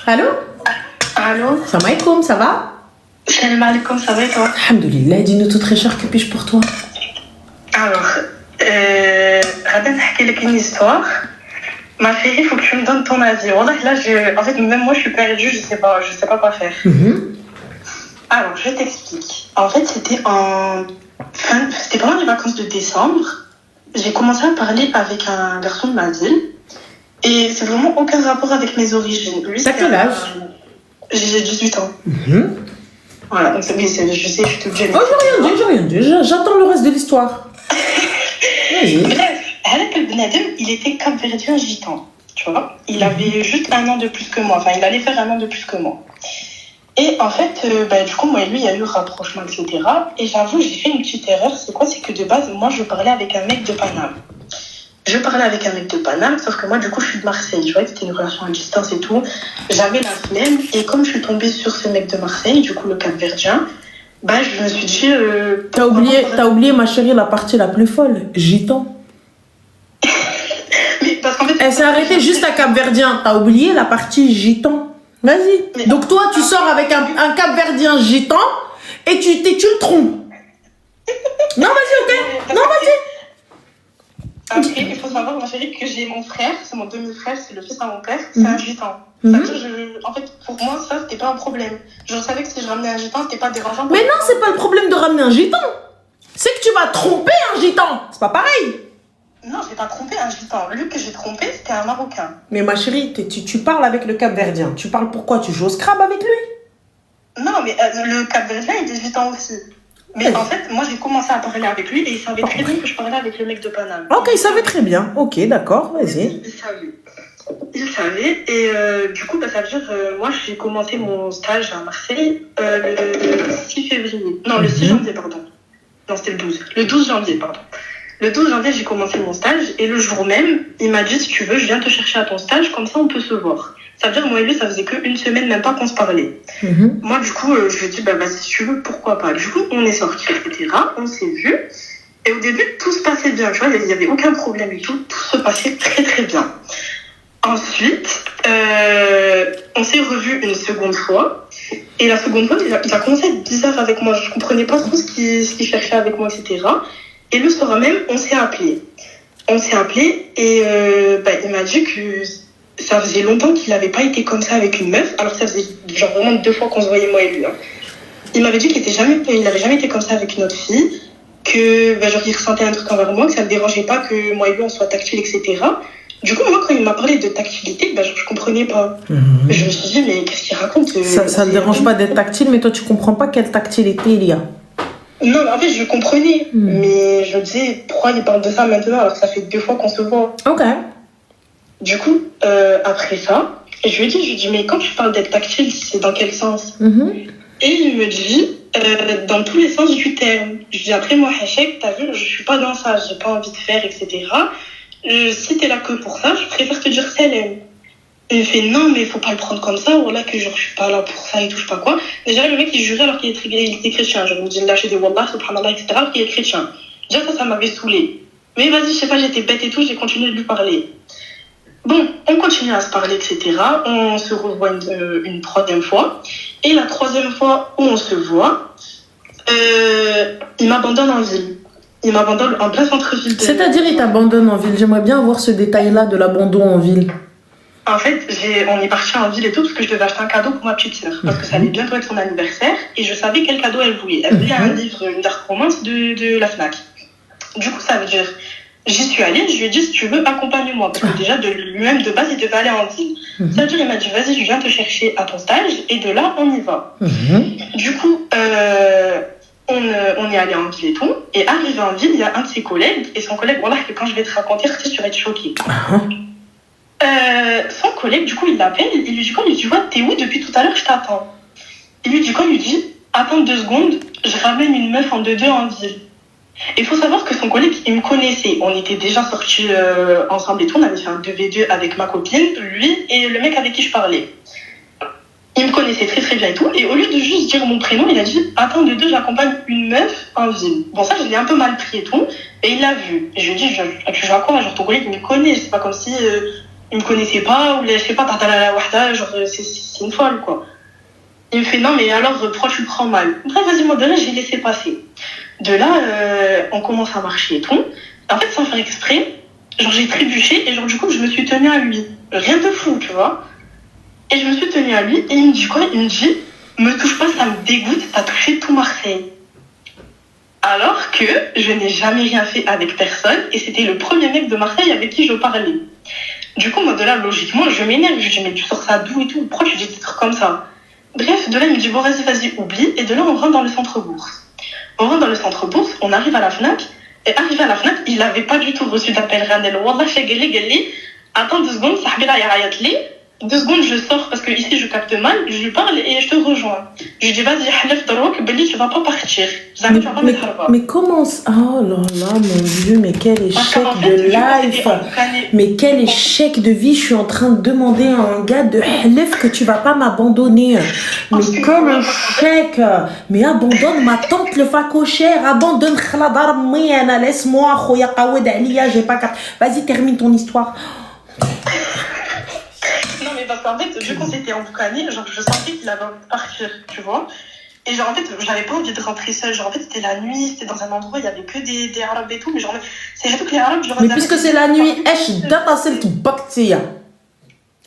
Allô? Allô? Salam alaikum, ça va? Salam alaikum, ça va et toi? Alhamdoulilah, dis-nous tout très cher, que puis-je pour toi? Alors, Radha, je vais te une histoire. Ma chérie, il faut que tu me donnes ton avis. Voilà, là, en fait, même moi, je suis perdue, je sais pas quoi faire. Alors, je t'explique. En fait, c'était pendant les vacances de décembre. J'ai commencé à parler avec un garçon de ma ville. Et c'est vraiment aucun rapport avec mes origines. Lui, t'as quel âge? J'ai 18 ans. Voilà, donc oui, je sais, je suis toute jeune. Oh, j'ai rien dit, j'attends le reste de l'histoire. Vas-y. Bref, Halak el-Benadem, il était capverdien gitan, tu vois. Il avait juste 1 an de plus que moi, enfin, il allait faire 1 an de plus que moi. Et en fait, du coup, moi et lui, il y a eu rapprochement, etc. Et j'avoue, j'ai fait une petite erreur. C'est quoi? C'est que de base, moi, je parlais avec un mec de Paname. Sauf que moi, du coup, je suis de Marseille. Je vois que c'était une relation à distance et tout. J'avais la flemme. Et comme je suis tombée sur ce mec de Marseille, du coup, le Cap-Verdien, je me suis dit... T'as oublié, ma chérie, la partie la plus folle. Gitan. Mais parce qu'en fait... Elle s'est arrêtée juste à Cap-Verdien. T'as oublié la partie gitan. Vas-y. Mais... Donc toi, tu sors avec un Cap-Verdien gitan et tu le trompes. Non, vas-y, ok. Non, vas-y. Après, il faut savoir, ma chérie, que j'ai mon frère, c'est mon demi-frère, c'est le fils à mon père, c'est un gitan. Ça veut dire, en fait, pour moi, ça, c'était pas un problème. Je savais que si je ramenais un gitan, c'était pas dérangeant. Mais non, c'est pas le problème de ramener un gitan. C'est que tu vas tromper un gitan. C'est pas pareil. Non, j'ai pas trompé un gitan. Lui que j'ai trompé, c'était un Marocain. Mais ma chérie, tu parles avec le Cap-Verdien. Tu parles pourquoi? Tu joues au Scrabble avec lui? Non, mais le Cap-Verdien, il est gitan aussi. Mais en fait, moi, j'ai commencé à parler avec lui et il savait très bien que je parlais avec le mec de Paname. Ok, il savait très bien. Ok, d'accord, vas-y. Il savait. Et du coup, ça veut dire, moi, j'ai commencé mon stage à Marseille le 6 février. Non, le 6 janvier, pardon. Non, c'était le 12. Le 12 janvier, pardon. Le 12 janvier, j'ai commencé mon stage et le jour même, il m'a dit, si tu veux, je viens te chercher à ton stage, comme ça, on peut se voir. Ça veut dire, moi et lui, ça faisait qu'une semaine, même pas qu'on se parlait. Moi, du coup, je lui ai dit, vas-y, si tu veux, pourquoi pas. Du coup, on est sortis, etc. On s'est vus. Et au début, tout se passait bien, tu vois, il n'y avait aucun problème et tout. Tout se passait très, très bien. Ensuite, on s'est revus une seconde fois. Et la seconde fois, il a commencé à être bizarre avec moi. Je comprenais pas trop ce qu'il cherchait avec moi, etc. Et le soir même, on s'est appelé. Et il m'a dit que ça faisait longtemps qu'il n'avait pas été comme ça avec une meuf. Alors ça faisait genre vraiment 2 fois qu'on se voyait, moi et lui. Hein. Il m'avait dit qu'il n'avait jamais été comme ça avec une autre fille. Que genre, il ressentait un truc envers moi, que ça ne le dérangeait pas que moi et lui on soit tactile, etc. Du coup, moi, quand il m'a parlé de tactilité, je comprenais pas. Je me suis dit, mais qu'est-ce qu'il raconte? Ça ne dérange pas d'être tactile, mais toi, tu comprends pas quelle tactilité il y a. Non, mais en fait, je comprenais. Mais je me disais, pourquoi il parle de ça maintenant alors que ça fait 2 fois qu'on se voit? Ok. Du coup, après ça, je lui ai dit, mais quand tu parles d'être tactile, c'est dans quel sens? Et il me dit, dans tous les sens du terme. Je dis, après, moi, Hachek, t'as vu, je suis pas dans ça, j'ai pas envie de faire, etc. Si t'es là que pour ça, je préfère te dire salam. Il me fait non, mais il faut pas le prendre comme ça, voilà, que genre je suis pas là pour ça et tout, je sais pas quoi. Déjà, le mec il jurait alors qu'il était chrétien. Genre, il me dit lâcher des wallah, subhanallah, etc. alors qu'il est chrétien. Déjà, ça m'avait saoulé. Mais vas-y, je sais pas, j'étais bête et tout, j'ai continué de lui parler. Bon, on continue à se parler, etc. On se revoit une 3e fois. Et la 3e fois où on se voit, il m'abandonne en ville. Il m'abandonne en plein centre-ville. C'est-à-dire, il t'abandonne en ville. J'aimerais bien avoir ce détail-là de l'abandon en ville. En fait, on est parti en ville et tout parce que je devais acheter un cadeau pour ma petite sœur. Parce que ça allait bientôt être son anniversaire et je savais quel cadeau elle voulait. Elle voulait un livre, une dark romance de la Fnac. Du coup, ça veut dire, j'y suis allée, je lui ai dit, si tu veux, accompagne-moi. Parce que déjà, de lui-même, de base, il devait aller en ville. Ça veut dire, il m'a dit, vas-y, je viens te chercher à ton stage et de là, on y va. Du coup, on est allé en ville et tout. Et arrivé en ville, il y a un de ses collègues. Et son collègue, voilà, que quand je vais te raconter, tu vas être choquée. Son collègue, du coup, il l'appelle, il lui dit quoi? Il lui dit, ouais, t'es où depuis tout à l'heure, je t'attends. Il lui dit quoi? Il lui dit, attends 2 secondes, je ramène une meuf en 2-2 en ville. Et il faut savoir que son collègue, il me connaissait. On était déjà sortis ensemble et tout, on avait fait un 2v2 avec ma copine, lui et le mec avec qui je parlais. Il me connaissait très très bien et tout, et au lieu de juste dire mon prénom, il a dit, attends 2-2, j'accompagne une meuf en ville. Bon, ça, je l'ai un peu mal pris et tout, et il l'a vu. Et je lui ai dit, tu vas quoi? Genre, ton collègue, il me connaît, c'est pas comme si Il me connaissait pas, ou je sais pas, la wahda, genre, c'est une folle, quoi. Il me fait, non, mais alors, pourquoi tu le prends mal? Bref, vas-y, moi, de là, j'ai laissé passer. De là, on commence à marcher et tout. En fait, sans faire exprès, genre, j'ai trébuché, et genre, du coup, je me suis tenue à lui. Rien de fou, tu vois. Et je me suis tenue à lui, et il me dit quoi? Il me dit, me touche pas, ça me dégoûte, t'as touché tout Marseille. Alors que je n'ai jamais rien fait avec personne, et c'était le premier mec de Marseille avec qui je parlais. Du coup, moi, de là, logiquement, je m'énerve. Je lui dis, mais tu sors ça d'où et tout? Pourquoi tu dis des trucs comme ça? Bref, de là, il me dit, bon, vas-y, oublie. Et de là, on rentre dans le centre-bourse. On rentre dans le centre-bourse, on arrive à la Fnac. Et arrivé à la Fnac, il n'avait pas du tout reçu d'appel Ranel. Wallah, Gali, attends 2 secondes, Sahbila Yarayatli. 2 secondes, je sors parce que ici, je capte mal. Je lui parle et je te rejoins. Je lui dis, vas-y, Halef Darouk, Beli, tu vas pas partir. Mais comment... Oh là là, mon Dieu, mais quel échec de life. Mais quel échec de vie. Je suis en train de demander à un gars de Halef que tu vas pas m'abandonner. Mais comme un échec. Mais abandonne ma tante le facochère. Abandonne Khaladar Miyana. Laisse-moi, Khoya Kawed Aliya, j'ai pas capté. Vas-y, termine ton histoire. Non, mais parce qu'en fait, vu qu'on s'était emboucanés, genre, je sentais qu'il avait envie de partir, tu vois. Et genre, en fait, j'avais pas envie de rentrer seule. Genre, en fait, c'était la nuit, c'était dans un endroit où il y avait que des Arabes et tout. Mais genre, c'est surtout que les Arabes, genre... Mais puisque c'est la nuit,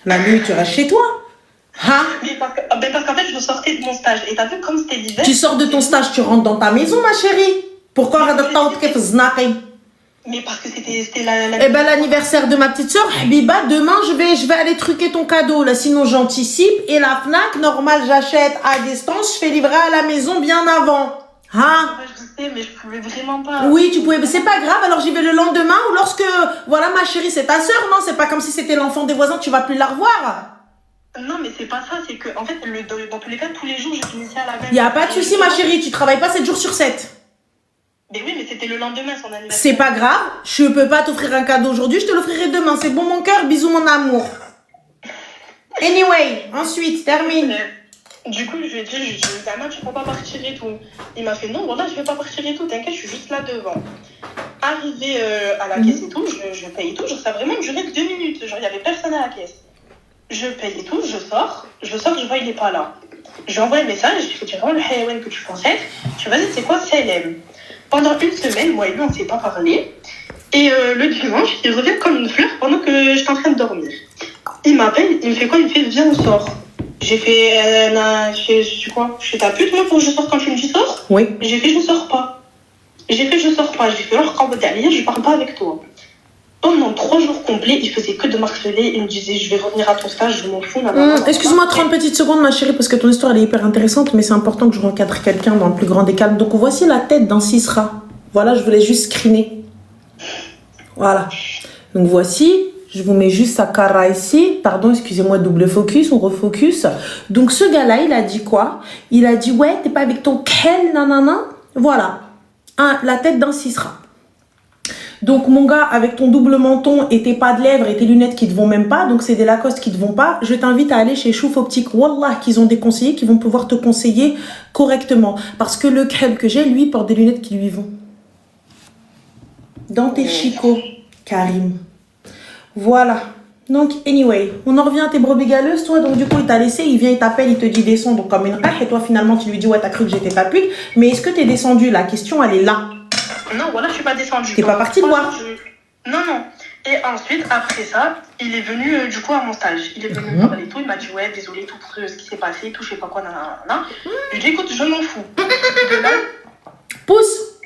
la nuit, tu restes chez toi. Hein? Mais parce qu'en fait, je sortais de mon stage. Et t'as vu, comme c'était l'hiver... Tu sors de ton stage, tu rentres dans ta maison, ma chérie. Pourquoi mais parce que c'était la... Eh ben, l'anniversaire de ma petite soeur, Habiba, demain, je vais aller truquer ton cadeau, là. Sinon, j'anticipe. Et la Fnac, normal, j'achète à distance, je fais livrer à la maison bien avant. Hein? Je sais, mais je pouvais vraiment pas. Oui, tu pouvais, mais c'est pas grave, alors j'y vais le lendemain, ou lorsque, voilà, ma chérie, c'est ta soeur, non? C'est pas comme si c'était l'enfant des voisins, tu vas plus la revoir. Non, mais c'est pas ça, c'est que, en fait, dans tous les cas, tous les jours, je finissais à la même. Y a pas de souci, ma chérie, tu travailles pas 7 jours sur 7. Mais oui, mais c'était le lendemain, son anniversaire. C'est pas grave, je peux pas t'offrir un cadeau aujourd'hui, je te l'offrirai demain. C'est bon, mon cœur, bisous, mon amour. Anyway, ensuite, termine. Du coup, je lui ai dit, Dama, tu peux pas partir et tout. Il m'a fait, non, voilà, je vais pas partir et tout, t'inquiète, je suis juste là devant. Arrivé à la caisse et tout, je paye et tout, genre, ça a vraiment duré 2 minutes. Genre, il y avait personne à la caisse. Je paye et tout, je sors, je vois, il est pas là. Je lui envoie un message, je lui dis, vraiment, le hayawan que tu pensais, tu vas-y, c'est quoi, Salem? Pendant 1 semaine, moi et lui, on ne s'est pas parlé. Et le dimanche, il revient comme une fleur pendant que j'étais en train de dormir. Il m'appelle, il me fait quoi? Il me fait, viens, on sort. J'ai fait, je suis quoi? Je suis ta pute, moi, pour que je sorte quand tu me dis sors? Oui. J'ai fait, je sors pas. J'ai fait, alors, quand je parle pas avec toi. Pendant 3 jours complets, il faisait que de m'harceler. Il me disait, je vais revenir à ton stage, je m'en fous. Excuse-moi 30 petites secondes, ma chérie, parce que ton histoire, elle est hyper intéressante, mais c'est important que je recadre quelqu'un dans le plus grand des calmes. Donc, voici la tête d'un Sisra. Voilà, je voulais juste screener. Voilà. Donc, voici, je vous mets juste sa cara ici. Pardon, excusez-moi, double focus, on refocus. Donc, ce gars-là, il a dit quoi? Il a dit, ouais, t'es pas avec ton quel, nanana. Voilà. La tête d'un Sisra. Donc, mon gars, avec ton double menton et tes pas de lèvres et tes lunettes qui ne te vont même pas, donc c'est des Lacoste qui ne te vont pas, je t'invite à aller chez Chouf Optique. Wallah, qu'ils ont des conseillers qui vont pouvoir te conseiller correctement. Parce que le crème que j'ai, lui, porte des lunettes qui lui vont. Dans tes chicots, Karim. Voilà. Donc, anyway, on en revient à tes brebis galeuses, toi. Donc, du coup, il t'a laissé, il vient, il t'appelle, il te dit descends, donc comme une rêche. Et toi, finalement, tu lui dis, ouais, t'as cru que j'étais ta pute. Mais est-ce que t'es descendu? La question, elle est là. Non, voilà, je suis pas descendue. T'es pas partie de voir? Non. Et ensuite, après ça, il est venu du coup à mon stage. Il est venu me parler et tout. Il m'a dit, ouais, désolé tout pour ce qui s'est passé, tout, je sais pas quoi, nanana. Je lui ai dit, écoute, je m'en fous. De là... Pousse.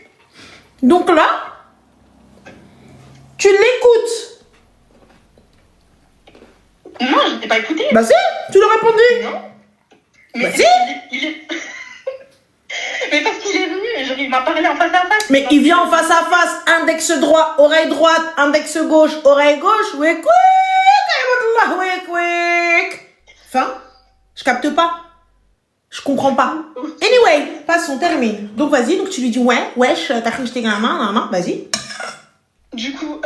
Donc là, tu l'écoutes. Non, je t'ai pas écouté. Bah si, tu l'as répondu. Non. Mais bah si. Il est... Mais parce qu'il est venu, genre, il m'a parlé en face à face. Mais il vient en face à face, index droit, oreille droite, index gauche, oreille gauche, oui, quick. Fin, je capte pas. Je comprends pas. Anyway, passons, termine. Donc vas-y, donc tu lui dis ouais, wesh, t'as cru que j'étais gamin, non, vas-y. Du coup,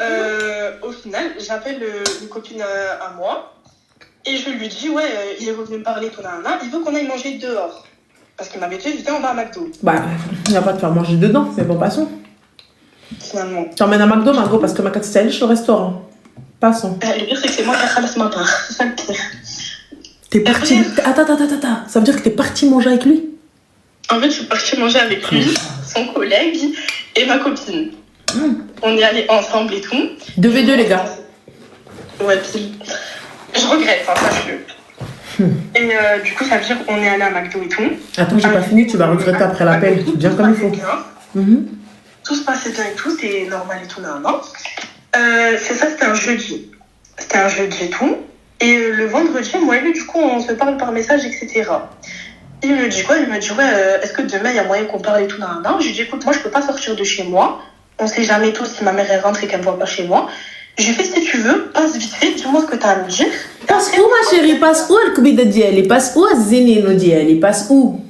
au final, j'appelle une copine à moi et je lui dis ouais, il est revenu me parler, tout nanana, il veut qu'on aille manger dehors. Parce qu'il m'avait dit, j'étais en bas à McDo. Bah, il n'y a pas de faire manger dedans, c'est bon, passons. Finalement. T'emmènes à McDo, Margot, parce que ma c'est le restaurant. Passons. Le pire, c'est que c'est moi qui ai ramassé ma part. C'est ça le pire. T'es parti... Attends. Ça veut dire que t'es parti manger avec lui? En fait, je suis partie manger avec lui, son collègue et ma copine. On est allés ensemble et tout. 2v2, les gars. Ouais, puis je regrette, hein, sache-le. Et du coup, ça veut dire qu'on est allé à McDo et tout. Attends, j'ai pas fini, tu vas regretter après l'appel. Bien comme il faut. Tout se passait bien et tout, c'était normal et tout, non. C'est ça, c'était un jeudi. C'était un jeudi et tout. Et le vendredi, moi et lui, du coup, on se parle par message, etc. Il me dit quoi? Il me dit, ouais, est-ce que demain, il y a moyen qu'on parle et tout, non. Je lui dis, écoute, moi, je peux pas sortir de chez moi. On sait jamais tout si ma mère elle rentre et qu'elle me voit pas chez moi. Je lui fais, si tu veux, passe vite fait, dis-moi ce que t'as à me dire. Passe où, ma chérie? Passe où, le Kbida Diali? Passe où, Zénino Diali? Passe où?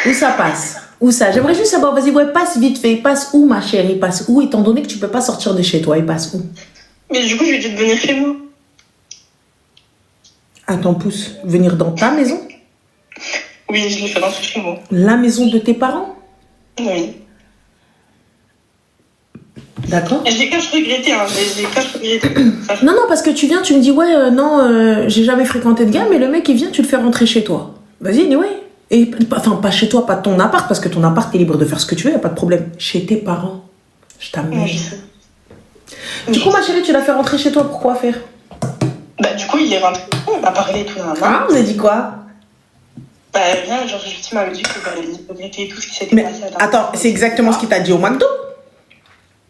Où ça passe? Où ça? J'aimerais juste savoir, vas-y, ouais, passe vite fait. Passe où, ma chérie? Passe où, étant donné que tu peux pas sortir de chez toi? Il passe où? Mais du coup, je lui ai dit de venir chez moi. Attends, pousse. Venir dans ta maison? Oui, je l'ai fait rentrer chez moi. La maison de tes parents? Oui. D'accord. Et j'ai qu'à se regretter, hein. J'ai qu'à se regretter. Non, parce que tu viens, tu me dis, ouais, non, j'ai jamais fréquenté de gars, mais le mec, il vient, tu le fais rentrer chez toi. Vas-y, dis ouais. Et, enfin, pas chez toi, pas ton appart, parce que ton appart, t'es libre de faire ce que tu veux, y a pas de problème. Chez tes parents. Je t'amène. Oui. Du coup, ma chérie, tu l'as fait rentrer chez toi, pourquoi faire? Bah, du coup, il est rentré. On a parlé et tout, Ah, vous avez dit quoi? Bah, rien, genre, juste, il m'avait dit que il regrettait et tout ce qui s'était passé. Attends, c'est exactement ce qu'il t'a dit au McDo?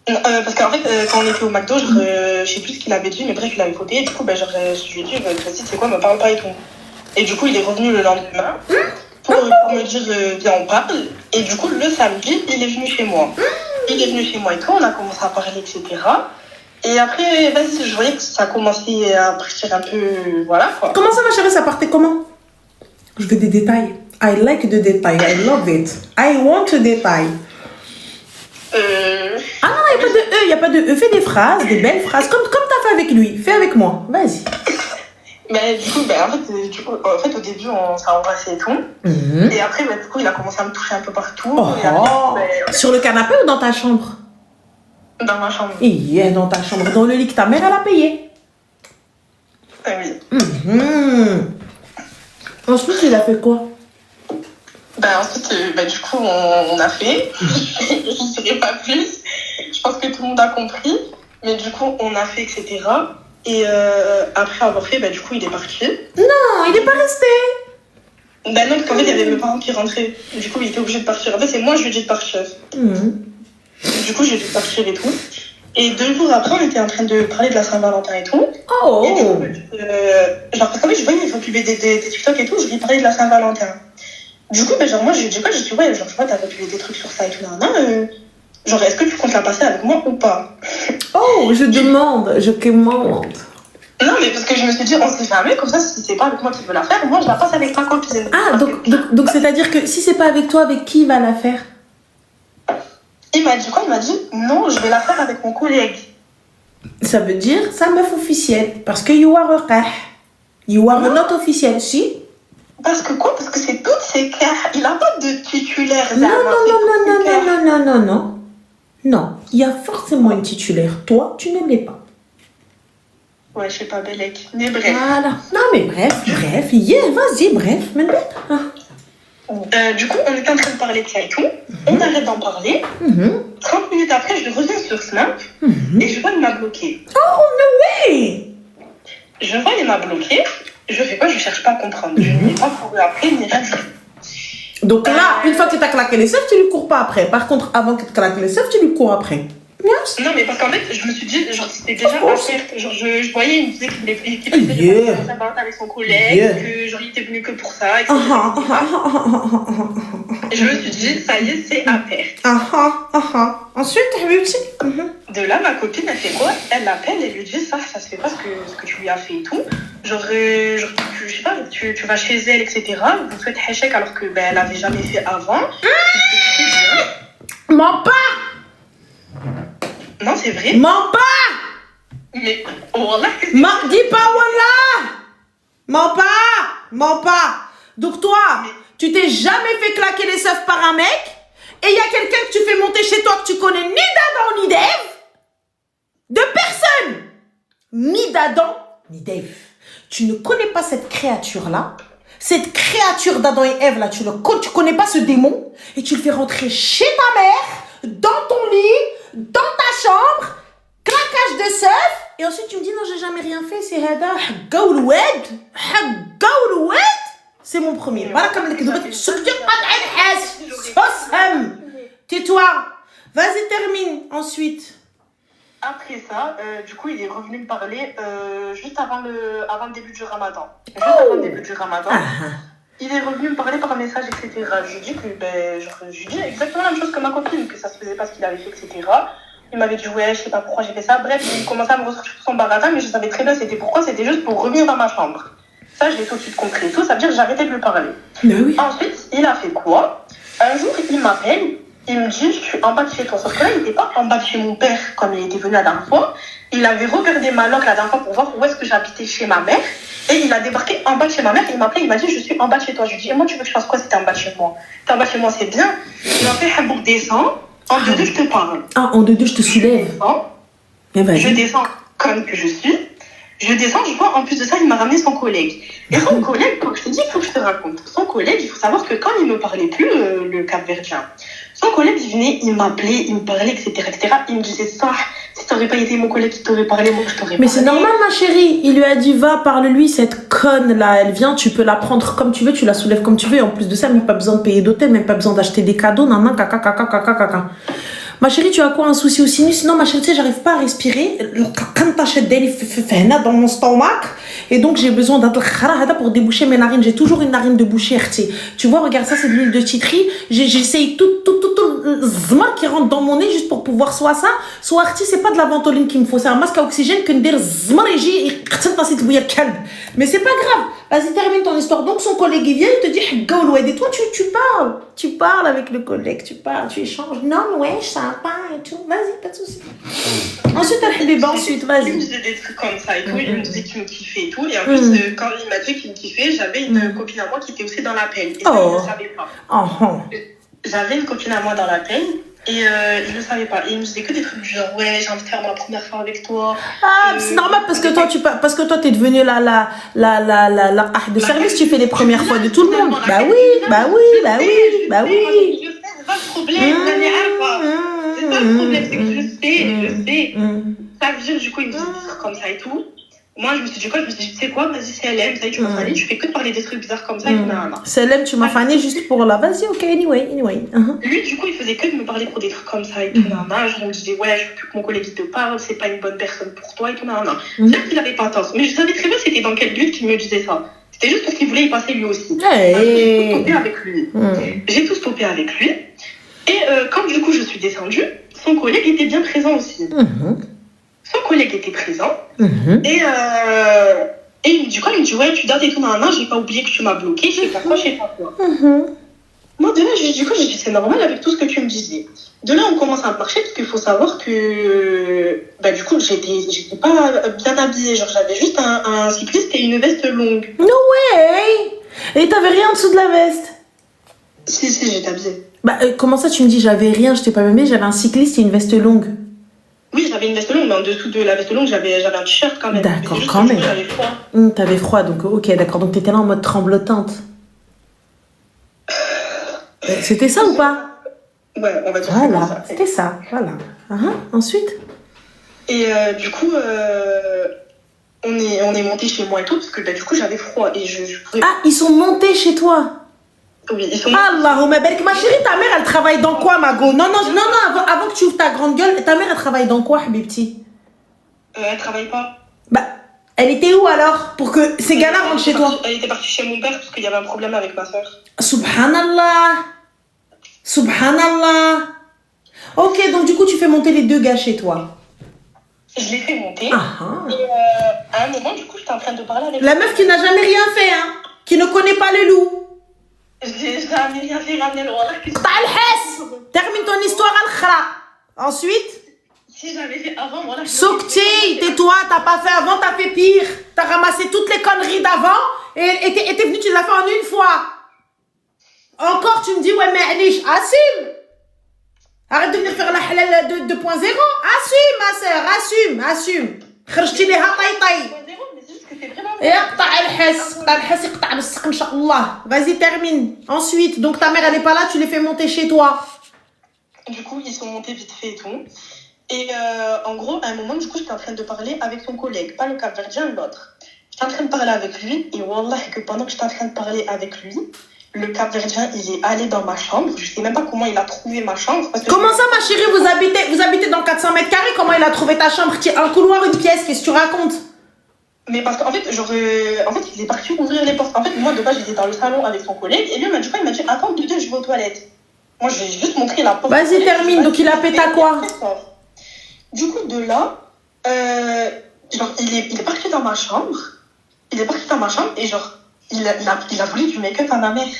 Parce qu'en fait, quand on était au McDo, genre, je sais plus ce qu'il avait dit, mais bref, il avait fauté. Et du coup, bah, genre, je lui ai dit, vas-y, c'est quoi, me parle pas et tout. Et du coup, il est revenu le lendemain pour me dire, viens, on parle. Et du coup, le samedi, il est venu chez moi. Il est venu chez moi et tout, on a commencé à parler, etc. Et après, vas-y, je voyais que ça commençait à partir un peu, voilà, quoi. Comment ça, ma chérie, ça partait comment? Je veux des détails. I like the détails. I love it. I want the détails. Ah non, il n'y a pas de E. Fais des phrases, des belles phrases, comme t'as fait avec lui. Fais avec moi. Vas-y. Mais du coup, en fait, au début, on s'est embrassé et tout. Et après, du coup, il a commencé à me toucher un peu partout. Et après, sur le canapé ou dans ta chambre? Dans ma chambre. Yeah, dans ta chambre. Dans le lit que ta mère, elle a payé. Oui. Ensuite, il a fait quoi? Ensuite, du coup, on a fait. Je ne dirai pas plus. Je pense que tout le monde a compris. Mais du coup, on a fait, etc. Et après avoir fait, du coup, il est parti. Non, il n'est pas resté. Non, parce qu'en fait, il y avait mes parents qui rentraient. Du coup, il était obligé de partir. En fait, c'est moi, je lui ai dit de partir. Du coup, j'ai dû partir et tout. Et 2 jours après, on était en train de parler de la Saint-Valentin et tout. Oh. Et du coup, genre, parce qu'en fait, je voyais, il faut publier des TikTok et tout, je lui parlais de la Saint-Valentin. Du coup, moi, je lui ai dit quoi? Je lui ai dit, ouais, genre, je vois, t'as publié des trucs sur ça et tout, genre, est-ce que tu comptes la passer avec moi ou pas? Oh, je demande, je commande. Non, mais parce que je me suis dit, on sait jamais, comme ça, si c'est pas avec moi qui veut la faire, moi, je la passe avec ma copine. Ah, donc c'est-à-dire que si c'est pas avec toi, avec qui il va la faire? Il m'a dit quoi? Il m'a dit, non, je vais la faire avec mon collègue. Ça veut dire, ça meuf officielle. Parce que you are a qah. You are not officiel, si? Parce que quoi? Parce que c'est toutes ces cas. Il a pas de titulaire. Non. Non, il y a forcément une titulaire. Toi, tu ne l'es pas. Ouais, je sais pas, Bellec. Mais bref. Voilà. Non, mais bref. Yeah, vas-y, bref. Mais du coup, on était en train de parler de ça et tout. On arrête d'en parler. 30 minutes après, je reviens sur Snap et je vois il m'a bloqué. Oh, no way! Je vois il m'a bloqué. Je fais quoi? Je cherche pas à comprendre. Je n'ai pas couru après, ni rien. Donc là, une fois que tu as claqué les sèvres, tu lui cours pas après. Par contre, avant que tu claques les sèvres, tu lui cours après. Yes. Non, mais parce qu'en fait, je me suis dit, genre, c'était déjà affaire. Genre, je voyais, il me disait qu'il était avec son collègue, que genre, il était venu que pour ça, etc. Et je me suis dit, ça y est, c'est affaire. Ensuite, Habibi. De là, ma copine, elle fait quoi? Elle l'appelle et lui dit, ça se fait pas ce que tu lui as fait et tout. Genre, je sais pas, tu vas chez elle, etc. Vous faites hachek alors que elle avait jamais fait avant. Mens pas! Non, c'est vrai. Mens pas! Mais, wallah, dis pas wallah! Mens pas! Donc toi, tu t'es jamais fait claquer les seufs par un mec et il y a quelqu'un que tu fais monter chez toi que tu connais ni d'Adam ni d'Ève? De personne! ni d'Adam, ni d'Ève. Tu ne connais pas cette créature-là. Cette créature d'Adam et Ève, là, tu connais pas ce démon. Et tu le fais rentrer chez ta mère, dans ton lit, dans ta chambre, claquage de seuf. Et ensuite, tu me dis, non, j'ai jamais rien fait. C'est Hada, Haggaoul Wed. Haggaoul Wed. C'est mon premier. Voilà comme les kdoubat. Tais-toi. Vas-y, termine. Ensuite. Après ça, du coup, il est revenu me parler juste avant le début du ramadan. Juste avant le début du ramadan. Il est revenu me parler par message, etc. Je lui dis que, je lui dis exactement la même chose que ma copine, que ça se faisait pas ce qu'il avait fait, etc. Il m'avait dit, ouais, je sais pas pourquoi j'ai fait ça. Bref, il commençait à me ressortir son baratin, mais je savais très bien c'était pourquoi. C'était juste pour revenir dans ma chambre. Ça, je l'ai tout de suite compris et tout. Ça veut dire que j'arrêtais de lui parler. Mais oui. Ensuite, il a fait quoi? Un jour, il m'appelle. Il me dit, je suis en bas de chez toi. Sauf que là, il n'était pas en bas de chez mon père, comme il était venu la dernière fois. Il avait regardé ma log la dernière fois pour voir où est-ce que j'habitais chez ma mère. Et il a débarqué en bas de chez ma mère. Il m'a appelé, il m'a dit, je suis en bas de chez toi. Je lui dis, et moi, tu veux que je fasse quoi si t'es en bas de chez moi? T'es en bas de chez moi, c'est bien. Il m'a fait, Habouk, descends. En deux, je te parle. Ah, en deux, je te soulève. Je descends comme que je suis. Je descends, je vois, en plus de ça, il m'a ramené son collègue. Et son collègue, comme je te dis, il faut que je te raconte. Son collègue, il faut savoir que quand il ne me parlait plus, le Cap-Verdien, son collègue, il venait, il m'appelait, il me parlait, etc., etc. Il me disait ça, si t'aurais pas été mon collègue qui t'aurait parlé, moi, je t'aurais parlé. Mais c'est normal, ma chérie. Il lui a dit, va, parle-lui, cette conne-là. Elle vient, tu peux la prendre comme tu veux, tu la soulèves comme tu veux. Et en plus de ça, même pas besoin de payer d'hôtel, même pas besoin d'acheter des cadeaux, nan, caca, caca, caca, caca. Ma chérie, tu as quoi, un souci au sinus? Non, ma chérie, tu sais, j'arrive pas à respirer. Quand t'achètes dans mon stomac, et donc j'ai besoin d'un pour déboucher mes narines. J'ai toujours une narine de boucher, tu vois, regarde ça, c'est de l'huile de titri. J'essaye tout le zmar qui rentre dans mon nez juste pour pouvoir soit ça, soit arti, c'est pas de la ventoline qu'il me faut, c'est un masque à oxygène que ndire zmar et j'ai mais c'est pas grave. Vas-y, termine ton histoire. Donc son collègue il vient, il te dit et toi tu parles avec le collègue, tu échanges. Non, ouais, sympa et tout. Vas-y, pas de soucis. Ensuite, ensuite, vas-y. Il me disait des trucs comme ça et tout, il me disait qu'il me kiffait et tout. Et en plus, quand il m'a dit qu'il me kiffait, j'avais une copine à moi qui était aussi dans la peine. Et ça, il ne le savait pas. J'avais une copine à moi dans la peine. Et il ne le savait pas. Et il me disait que des trucs du genre, ouais, j'ai envie de faire ma première fois avec toi. Ah, c'est normal parce que toi, t'es devenue la de service, tu fais les premières fois de tout le monde. Bah oui. C'est ça le problème, c'est ça le problème, c'est que je sais. Ça veut dire, du coup, il me dit des trucs comme ça et tout. Moi, je me suis dit, tu sais quoi, vas-y, c'est LM, ça y est, tu m'as fané, tu fais que de parler des trucs bizarres comme ça, et tout, C'est LM, tu m'as fané juste pour là. Vas-y, ok, anyway. Lui, du coup, il faisait que de me parler pour des trucs comme ça, et tout, Je me disais, ouais, je veux plus que mon collègue te parle, c'est pas une bonne personne pour toi, et tout, Certes, il avait pas tort, mais je savais très bien c'était dans quel but qu'il me disait ça. C'était juste parce qu'il voulait y passer lui aussi. J'ai tout stoppé avec lui. J'ai tout stoppé avec lui. Et quand, du coup, je suis descendue, son collègue était bien présent aussi. Son collègue était présent et du coup il me dit ouais tu dates et tout j'ai pas oublié que tu m'as bloqué, je sais pas quoi. Moi de là j'ai dit c'est normal avec tout ce que tu me disais. De là on commence à marcher parce qu'il faut savoir que du coup j'étais pas bien habillée, genre j'avais juste un cycliste et une veste longue. No way. Et t'avais rien en dessous de la veste? Si j'étais habillée. Comment ça tu me dis j'avais rien, je t'ai pas même dit, j'avais un cycliste et une veste longue. Oui, j'avais une veste longue, mais en dessous de la veste longue, j'avais un t-shirt quand même. D'accord, quand même. J'avais froid. T'avais froid, donc ok, d'accord. Donc t'étais là en mode tremblotante. C'était ça ou pas? Ouais, on va dire voilà, ça. C'était ça, voilà. Ensuite? Et du coup, on est monté chez moi et tout, parce que du coup, j'avais froid et je pouvais... Ah, ils sont montés chez toi? Oui, ils sont... Allahumma barik. Ma chérie, ta mère, elle travaille dans quoi, Mago? Non, avant que tu ouvres ta grande gueule, ta mère, elle travaille dans quoi, Habibti? Elle travaille pas. Elle était où alors? Pour que ces gars-là rentrent chez toi? Elle était partie chez mon père parce qu'il y avait un problème avec ma soeur. Subhanallah. Ok, donc du coup, tu fais monter les deux gars chez toi. Je les fais monter. Et à un moment, du coup, j'étais en train de parler avec... La meuf qui n'a jamais rien fait, qui ne connaît pas le loup. J'ai jamais rien fait, ramener le roi. Termine ton histoire al-khra. Ensuite? Si j'avais fait avant, voilà. Soukti, tais-toi, t'as pas fait avant, t'as fait pire. T'as ramassé toutes les conneries d'avant et t'es venu, tu l'as fait en une fois. Encore, tu me dis, ouais, mais Alish, assume. Arrête de venir faire la halal 2.0. Assume, ma soeur, assume. خرجتي ليها طاي. Mais c'est juste que c'est vraiment... يقطع الحس يقطع بالسق ان شاء الله. Vas-y, termine. Ensuite, donc ta mère elle est pas là, tu les fais monter chez toi. Du coup, ils sont montés vite fait et tout. Et en gros, à un moment, du coup, j'étais en train de parler avec son collègue, pas le Cap-Verdien, l'autre. J'étais en train de parler avec lui, et wallah, que pendant que j'étais en train de parler avec lui, le Cap-Verdien, il est allé dans ma chambre. Je sais même pas comment il a trouvé ma chambre. Parce que Comment ça, ma chérie, vous habitez dans 400 mètres carrés? Comment il a trouvé ta chambre? Un couloir, une pièce, qu'est-ce que tu racontes? Mais parce qu'en fait, genre, il est parti ouvrir les portes. En fait, moi, de base, j'étais dans le salon avec son collègue, et lui, il m'a dit, attends, deux, je vais aux toilettes. Moi, je vais juste montrer la porte. Vas-y, termine. Donc, il a pété à quoi? Du coup, de là, genre, il est parti dans ma chambre. Et genre, il a voulu du make-up à ma mère.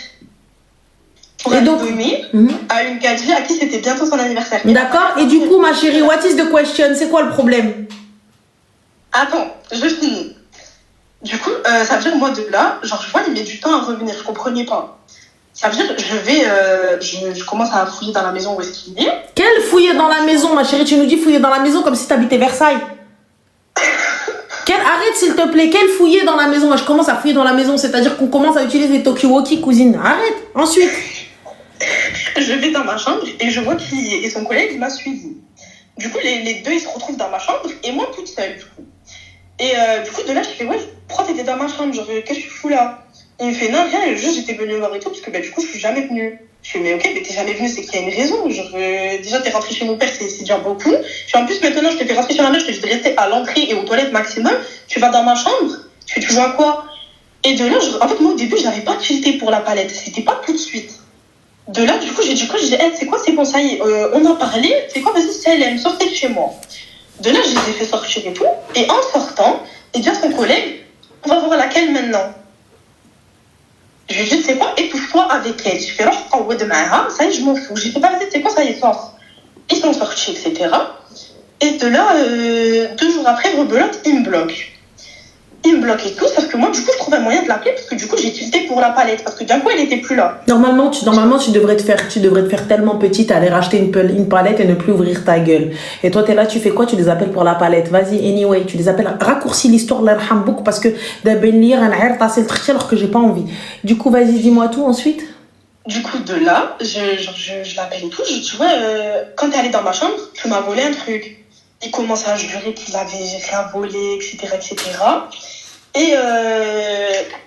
Pour et être donc, donné à une gadji à qui c'était bientôt son anniversaire. D'accord. Et du coup, ma chérie, what is the question? C'est quoi le problème? Attends, je finis. Du coup, ça veut dire, moi, de là, genre, je vois, il met du temps à revenir. Je comprenais pas. Ça veut dire, je commence à fouiller dans la maison où est-ce qu'il est. Quel fouiller dans la maison, ma chérie? Tu nous dis fouiller dans la maison comme si t'habitais Versailles. Arrête, s'il te plaît. Quel fouiller dans la maison? Moi, je commence à fouiller dans la maison. C'est-à-dire qu'on commence à utiliser les Tokiwoki, cousine. Arrête. Ensuite. Je vais dans ma chambre et je vois qu'il et son collègue, il m'a suivi. Du coup, les deux, ils se retrouvent dans ma chambre et moi toute seule, du coup. Et du coup, de là, je fais, ouais, pourquoi t'étais dans ma chambre? Genre, qu'est-ce que tu fous là? Il me fait, non, rien, juste j'étais venue voir et tout, parce que du coup, je suis jamais venue. Je fais, mais ok, mais t'es jamais venue, c'est qu'il y a une raison. Genre, déjà, t'es rentrée chez mon père, c'est déjà beaucoup. Puis en plus, maintenant, je te fais rentrer chez ma mère, je te dis de rester à l'entrée et aux toilettes maximum. Tu vas dans ma chambre, tu joues à quoi? Et de là, en fait, moi, au début, j'avais pas tilté pour la palette, c'était pas tout de suite. De là, du coup, j'ai dit quoi? J'ai dit, hey, c'est quoi? C'est bon, ça y est, on a parlé, c'est quoi? Vas-y, c'est elle, sortez de chez moi. De là, je les ai fait sortir et tout. Et en sortant, il dit à son collègue, on va voir laquelle maintenant. Je lui ai dit, c'est quoi? Étouffe-toi avec elle. Je fais, ça y est, je m'en fous. J'ai fait, vas-y, c'est quoi? Ça y est, sors. Ils sont sortis, etc. Et de là, 2 jours après, rebelote, il me bloque. Il me bloque et tout, sauf que moi, du coup, je trouve un moyen de l'appeler parce que du coup, j'ai tilté pour la palette. Parce que d'un coup, elle était plus là. Normalement, tu devrais te faire tellement petite, aller racheter une palette et ne plus ouvrir ta gueule. Et toi, t'es là, tu fais quoi? Tu les appelles pour la palette. Vas-y, anyway, tu les appelles. Raccourcis l'histoire, l'arhambouk, parce que d'abellir un air, t'as le truc alors que j'ai pas envie. Du coup, vas-y, dis-moi tout ensuite. Du coup, de là, je l'appelle et tout. Tu vois, quand t'es allée dans ma chambre, tu m'as volé un truc. Il commence à jurer qu'il avait rien volé, etc., etc. Et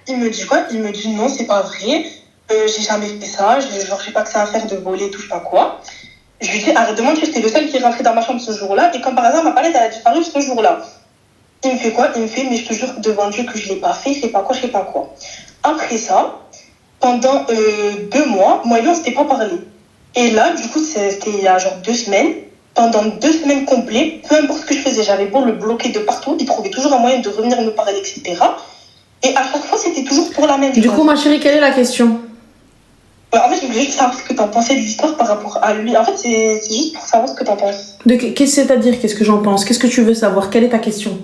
il me dit quoi? Il me dit non, c'est pas vrai. J'ai jamais fait ça. J'ai pas que ça à faire de voler, tout je sais pas quoi. Je lui dis arrête de mentir, c'était le seul qui est rentré dans ma chambre ce jour-là. Et comme par hasard, ma palette elle a disparu ce jour-là. Il me fait quoi? Il me fait mais je te jure devant Dieu que je l'ai pas fait, je sais pas quoi. Après ça, pendant 2 mois, moi et lui on s'était pas parlé. Et là, du coup, c'était il y a genre 2 semaines. Pendant 2 semaines complètes, peu importe ce que je faisais, j'avais beau le bloquer de partout, il trouvait toujours un moyen de revenir me parler, etc. Et à chaque fois, c'était toujours pour la même chose. Du coup, ma chérie, quelle est la question? En fait, je voulais juste savoir ce que t'en pensais de l'histoire par rapport à lui. En fait, c'est juste pour savoir ce que t'en penses. C'est-à-dire, qu'est-ce que j'en pense? Qu'est-ce que tu veux savoir? Quelle est ta question?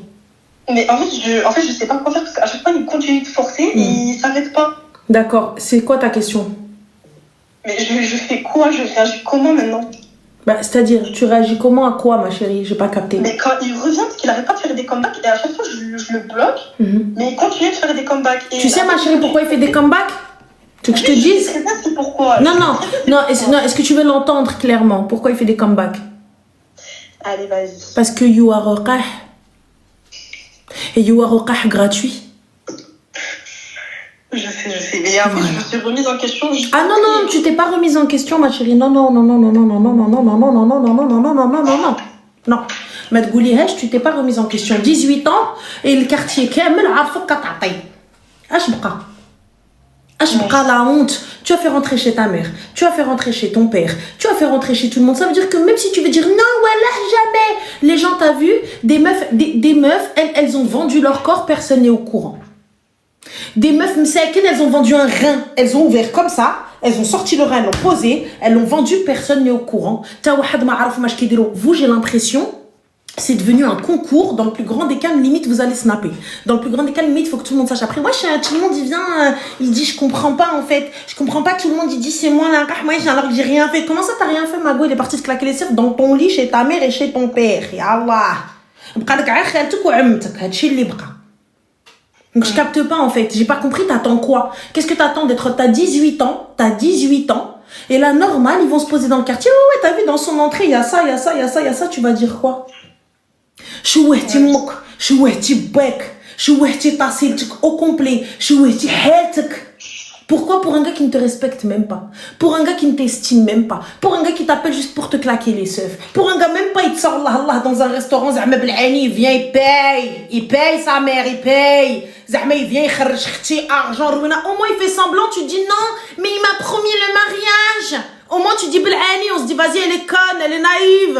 Mais en fait, je sais pas quoi faire parce qu'à chaque fois, il continue de forcer et il s'arrête pas. D'accord. C'est quoi ta question? Mais je fais quoi? Je réagis comment maintenant? C'est-à-dire, tu réagis comment à quoi, ma chérie? J'ai pas capté. Mais quand il revient, parce qu'il arrête pas de faire des comebacks, et à chaque fois, je le bloque, mais il continue de faire des comebacks. Et tu sais, ma chérie, pourquoi il fait des comebacks? Tu veux que je te dise? Je sais pas c'est pourquoi. Non, est-ce que tu veux l'entendre clairement? Pourquoi il fait des comebacks? Allez, vas-y. Parce que you are a et you are a gratuit. Je sais. Mais après, je me suis remise en question. Ah non, tu t'es pas remise en question, ma chérie. Non. Matgouli Hesh, tu t'es pas remise en question. 18 ans et le quartier Kamel a fait katatai. Ashbqa la honte. Tu as fait rentrer chez ta mère. Tu as fait rentrer chez ton père. Tu as fait rentrer chez tout le monde. Ça veut dire que même si tu veux dire non, voilà, jamais. Les gens, t'as vu, des meufs, elles ont vendu leur corps, personne n'est au courant. Des meufs msakines, elles ont vendu un rein. Elles ont ouvert comme ça. Elles ont sorti le rein, elles l'ont posé. Elles l'ont vendu, personne n'est au courant. Vous, j'ai l'impression, c'est devenu un concours. Dans le plus grand des cas, limite, vous allez snapper. Dans le plus grand des cas, limite, il faut que tout le monde sache. Après, moi, tout le monde, il vient, il dit, je comprends pas, en fait. Je comprends pas, tout le monde, il dit, c'est moi, là, alors que j'ai rien fait. Comment ça, t'as rien fait, Mago? Il est parti se claquer les cerfs dans ton lit, chez ta mère et chez ton père. Ya Allah. بقى لك غير خالتك وعمتك هادشي اللي بقى. Donc je capte pas en fait, j'ai pas compris, t'attends quoi? Qu'est-ce que t'attends d'être, t'as 18 ans, et là normal, ils vont se poser dans le quartier, ouais, t'as vu dans son entrée, il y a ça, il y a ça, il y a ça, il y a ça, tu vas dire quoi? شوهتي مك، شوهتي باك، شوهتي طاسيلتك au complet, شوهتي حالتك. Pourquoi pour un gars qui ne te respecte même pas? Pour un gars qui ne t'estime même pas? Pour un gars qui t'appelle juste pour te claquer les seufs? Pour un gars même pas, il te sort Allah dans un restaurant, Zahma Belani, il vient, il paye sa mère, il paye. Zahma, il vient, il kharj khti, argent, ruina. Au moins il fait semblant, tu dis non, mais il m'a promis le mariage. Au moins tu dis Belani, on se dit vas-y, elle est conne, elle est naïve,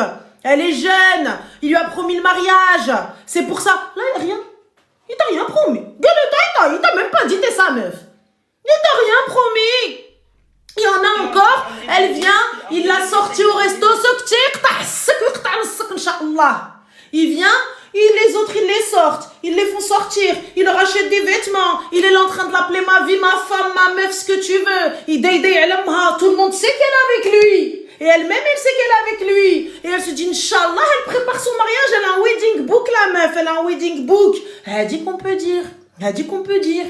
elle est jeune, il lui a promis le mariage. C'est pour ça. Là, il n'y a rien. Il t'a rien promis. Il t'a même pas dit t'es sa meuf. Il t'a rien promis. Il y en a encore, elle vient, il l'a sortie au resto, il vient, les autres ils les sortent, ils les font sortir, ils leur achètent des vêtements, il est là en train de l'appeler ma vie, ma femme, ma meuf, ce que tu veux. Tout le monde sait qu'elle est avec lui. Et elle-même, elle sait qu'elle est avec lui. Et elle se dit, Inch'Allah, elle prépare son mariage, elle a un wedding book, la meuf, elle a un wedding book. Elle dit qu'on peut dire.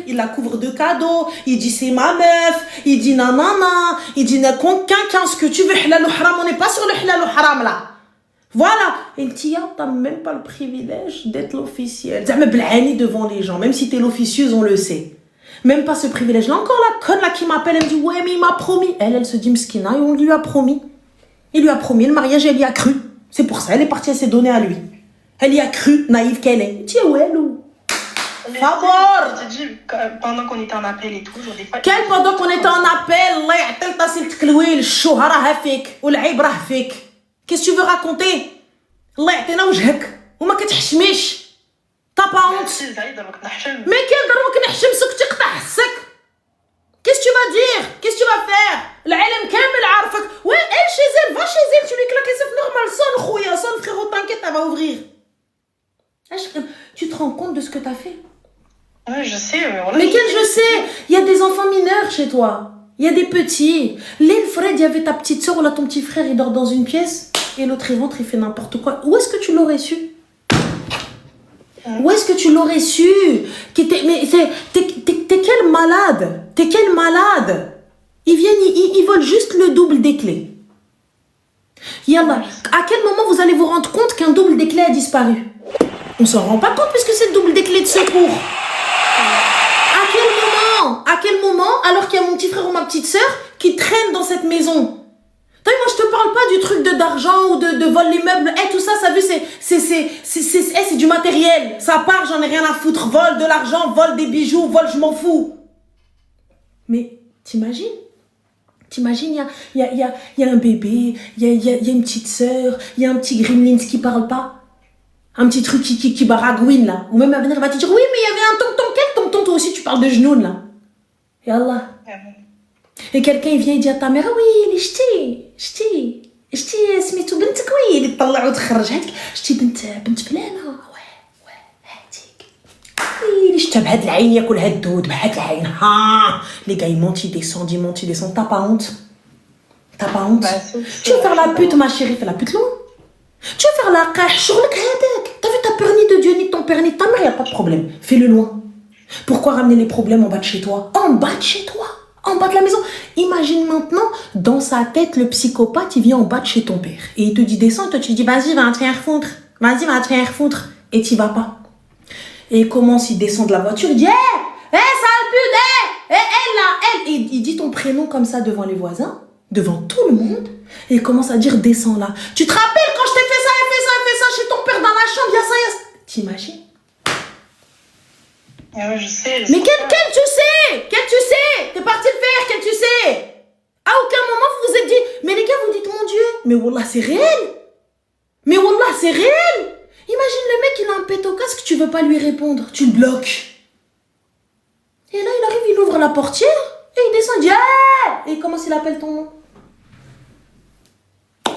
Il la couvre de cadeaux, il dit c'est ma meuf, il dit nanana, il dit quinquin, ce que tu veux, halal ou haram, on n'est pas sur le halal ou haram là. Voilà. Et Tia, t'as même pas le privilège d'être l'officiel. Zahma Belani devant les gens, même si t'es l'officieuse, on le sait. Même pas ce privilège-là. Encore la conne là qui m'appelle, elle me dit ouais, mais il m'a promis. Elle se dit mskina, et on lui a promis. Il lui a promis le mariage, elle y a cru. C'est pour ça, elle est partie, elle s'est donnée à lui. Elle y a cru, naïve qu'elle est. Tia, ouais, Lou. Je te dis, pendant qu'on était en appel et tout, des fois... Quel pendant qu'on était en appel, Allah يعطيك طاسيلتك الويل الشهرة راه فيك والعيب راه فيك. Qu'est-ce que tu veux raconter? الله يعطينا وجهك وما كتحشميش. T'as pas honte. Mais quel ضربك نحشم سكتي قطع حسك. Qu'est-ce que tu vas dire? Qu'est-ce que tu vas faire? العالم كامل عارفك. Ouais, elle chez elle, va chez elle, tu lui claques les seufs normal, sonne خويا, sonne frérot, t'inquiète, elle va ouvrir. Tu te rends compte de ce que t'as fait? Ouais, je sais. Mais quel je sais? Il y a des enfants mineurs chez toi. Il y a des petits. L'île Fred, il y avait ta petite soeur ou là ton petit frère, il dort dans une pièce et l'autre il rentre, il fait n'importe quoi. Où est-ce que tu l'aurais su? Où est-ce que tu l'aurais su? Mais t'es quel malade? T'es quel malade? Ils viennent, ils volent juste le double des clés. Yallah, à quel moment vous allez vous rendre compte qu'un double des clés a disparu? On s'en rend pas compte puisque c'est le double des clés de secours. À quel moment, alors qu'il y a mon petit frère ou ma petite sœur qui traînent dans cette maison? T'as vu, moi je te parle pas du truc d'argent ou de vol les meubles. Tout ça, ça vu, c'est du matériel. Ça part, j'en ai rien à foutre. Vol de l'argent, vol des bijoux, vol, je m'en fous. Mais t'imagines, il y a un bébé, il y a une petite sœur, il y a un petit gremlins qui parle pas. Un petit truc qui baragouine là. Ou même à venir, elle va te dire oui, mais il y avait un tonton. Quel tonton? Toi aussi, tu parles de genoux là. Et Allah. Et quelqu'un il vient et dit à ta mère oui, شتي سميتو بنتك وي اللي تطلع وتخرج هاك شتي بنت فلانه واه هاتيك وي اللي شتا بهاد العين ياكل هاد الدود بهاد العين ها les gars il descend. T'as pas honte? Tu veux faire la pute ma chérie, fais la pute loin. Tu veux faire la cache sur le créateur. T'as vu, t'as peur ni de Dieu, ni de ton père, ni de ta mère, y a pas de problème. Fais-le loin. Pourquoi ramener les problèmes en bas de chez toi? En bas de la maison. Imagine maintenant, dans sa tête, le psychopathe, il vient en bas de chez ton père. Et il te dit descends, toi tu lui dis vas-y, va te faire foutre. Et t'y vas pas. Et il commence, il descend de la voiture, il dit sale pute, elle. Et il dit ton prénom comme ça devant les voisins, devant tout le monde. Et il commence à dire descends là. Tu te rappelles quand je t'ai fait ça chez ton père dans la chambre, il y a ça. T'imagines? Ouais, je sais. Mais quel tu sais? T'es parti le faire, quel tu sais? À aucun moment vous vous êtes dit, mais les gars, vous dites mon Dieu, mais wallah, c'est réel. Imagine le mec, il a un pet au casque, tu veux pas lui répondre, tu le bloques. Et là, il arrive, il ouvre la portière, et il descend, il dit et il commence, il appelle ton nom.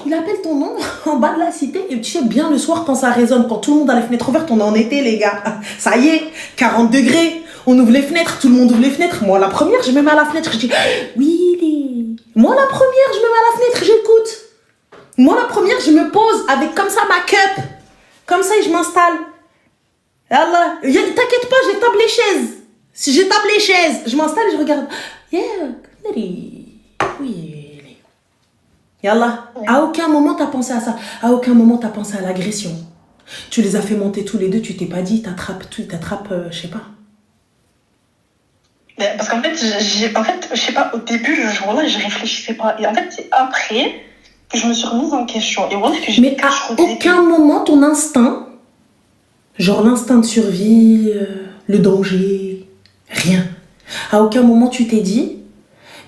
Il appelle ton nom en bas de la cité. Et tu sais bien le soir quand ça résonne, quand tout le monde a les fenêtres ouvertes, on est en été les gars. Ça y est, 40 degrés, on ouvre les fenêtres, tout le monde ouvre les fenêtres. Moi la première, je me mets à la fenêtre, je dis oui. Moi la première, je me mets à la fenêtre, j'écoute. Moi la première, je me pose avec comme ça ma cup. Comme ça, je m'installe. Allah, t'inquiète pas, j'étable les chaises. Si j'étable les chaises, je m'installe et je regarde. Oui. Yallah, à aucun moment t'as pensé à ça. À aucun moment t'as pensé à l'agression. Tu les as fait monter tous les deux, tu t'es pas dit, t'attrapes, je sais pas. Parce qu'en fait, je sais pas, au début, le jour-là, je réfléchissais pas. Et en fait, c'est après que je me suis remise en question. Et voilà que mais à aucun moment ton instinct, genre l'instinct de survie, le danger, rien. À aucun moment tu t'es dit,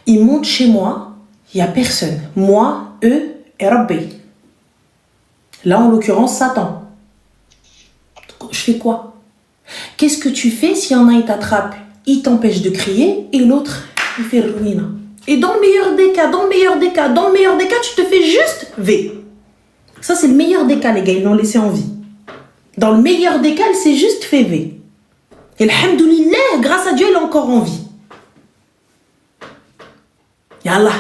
ils montent chez moi, il y a personne. Moi, eux et Rabbi. Là, en l'occurrence, Satan. Je fais quoi? Qu'est-ce que tu fais si un il t'attrape, il t'empêche de crier et l'autre, il fait ruine. Et dans le meilleur des cas, tu te fais juste V. Ça, c'est le meilleur des cas, les gars, ils l'ont laissé en vie. Dans le meilleur des cas, il s'est juste fait V. Et alhamdoulilah, grâce à Dieu, il est encore en vie. Yallah.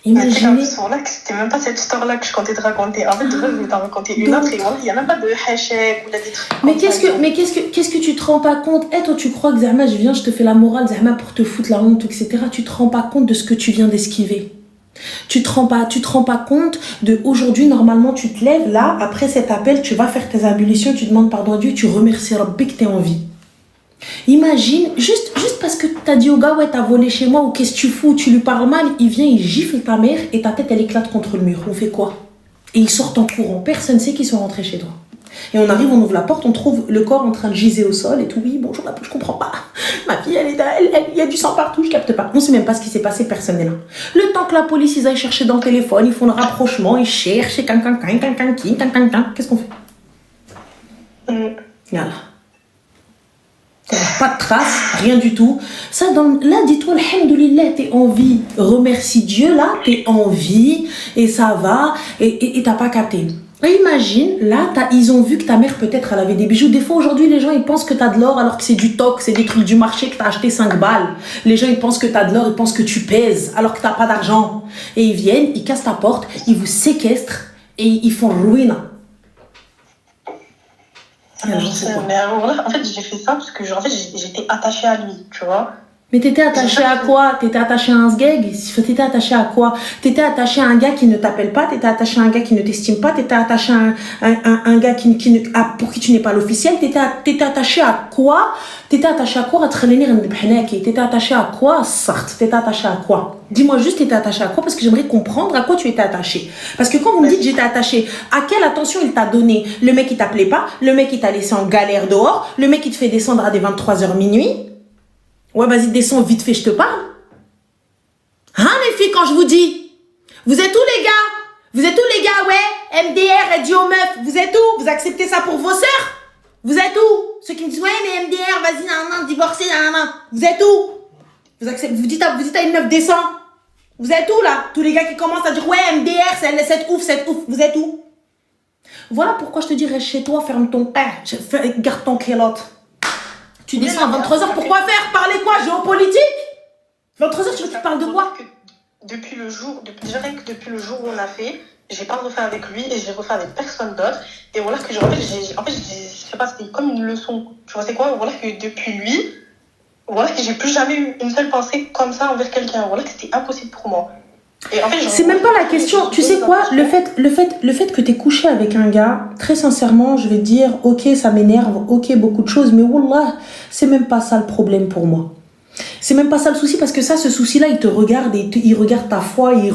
Imaginez. C'était même pas cette histoire-là que je comptais te raconter. En fait, je vais t'en raconter une autre et il n'y a même pas de hachek ou des trucs. Mais qu'est-ce que tu te rends pas compte? Toi, tu crois que Zahma, je viens, je te fais la morale, Zahma, pour te foutre la honte, etc. Tu te rends pas compte de ce que tu viens d'esquiver. Tu te rends pas compte de aujourd'hui, normalement, tu te lèves là, après cet appel, tu vas faire tes ablutions, tu demandes pardon à Dieu, tu remercies Rabbi que t'es en vie. Imagine, juste parce que t'as dit au gars, ouais, t'as volé chez moi, ou qu'est-ce que tu fous, tu lui parles mal, il vient, il gifle ta mère et ta tête, elle éclate contre le mur. On fait quoi? Et ils sortent en courant. Personne ne sait qu'ils sont rentrés chez toi. Et on arrive, on ouvre la porte, on trouve le corps en train de giser au sol et tout. Oui, bonjour, je comprends pas. Ma fille, il y a du sang partout, je capte pas. On sait même pas ce qui s'est passé, personne n'est là. Le temps que la police, ils aillent chercher dans le téléphone, ils font le rapprochement, ils cherchent, qu'est-ce qu'on fait? Voilà. Pas de traces, rien du tout. Ça, là, dis-toi, alhamdoulilah, t'es en vie. Remercie Dieu, là, t'es en vie, et ça va, et t'as pas capté. Et imagine, là, ils ont vu que ta mère, peut-être, elle avait des bijoux. Des fois, aujourd'hui, les gens, ils pensent que t'as de l'or, alors que c'est du toc, c'est des trucs du marché que t'as acheté 5 balles. Les gens, ils pensent que t'as de l'or, ils pensent que tu pèses, alors que t'as pas d'argent. Et ils viennent, ils cassent ta porte, ils vous séquestrent, et ils font ruine. Mais voilà, en fait, j'ai fait ça parce que en fait, j'étais attachée à lui, tu vois. Mais t'étais attachée à quoi? T'étais attachée à un sgeg? T'étais attachée à quoi? T'étais attachée à un gars qui ne t'appelle pas? T'étais attachée à un gars qui ne t'estime pas? T'étais attachée à un gars pour qui tu n'es pas l'officiel? T'étais attachée à quoi? T'étais attachée à quoi? T'étais attachée à quoi? T'étais attachée à quoi? Dis-moi juste, t'étais attachée à quoi? Parce que j'aimerais comprendre à quoi tu étais attachée. Parce que quand vous me dites j'étais attachée, à quelle attention il t'a donné? Le mec il t'appelait pas? Le mec il t'a laissé en galère dehors? Le mec il te fait descendre à des 23h minuit? Ouais, vas-y, descends vite fait, je te parle. Hein, les filles, quand je vous dis? Vous êtes où, les gars? Vous êtes où, les gars? Ouais, MDR, elle dit aux meufs. Vous êtes où? Vous acceptez ça pour vos sœurs? Vous êtes où? Ceux qui me disent, ouais, mais MDR, vas-y, nan, divorcé, nan. Vous êtes où? Vous dites à une meuf, descends. Vous êtes où, là? Tous les gars qui commencent à dire, ouais, MDR, c'est ouf. Vous êtes où? Voilà pourquoi je te dis, reste chez toi, ferme ton père, garde ton kélote. Tu descends à 23h, pourquoi faire? Parler quoi? Géopolitique? 23h, tu veux que tu parles de quoi? Depuis le jour où on a fait, j'ai pas refait avec lui et j'ai refait avec personne d'autre. Et voilà que je sais pas, c'était comme une leçon. Tu vois, c'est quoi? Voilà que depuis lui, voilà que j'ai plus jamais eu une seule pensée comme ça envers quelqu'un. Voilà que c'était impossible pour moi. Et en fait, c'est même pas la question. Tu sais quoi? Le fait que t'aies couché avec un gars, très sincèrement, je vais te dire, ok, ça m'énerve, ok, beaucoup de choses, mais wallah, c'est même pas ça le problème pour moi. C'est même pas ça le souci, parce que ça, ce souci-là, il te regarde, et il regarde ta foi, il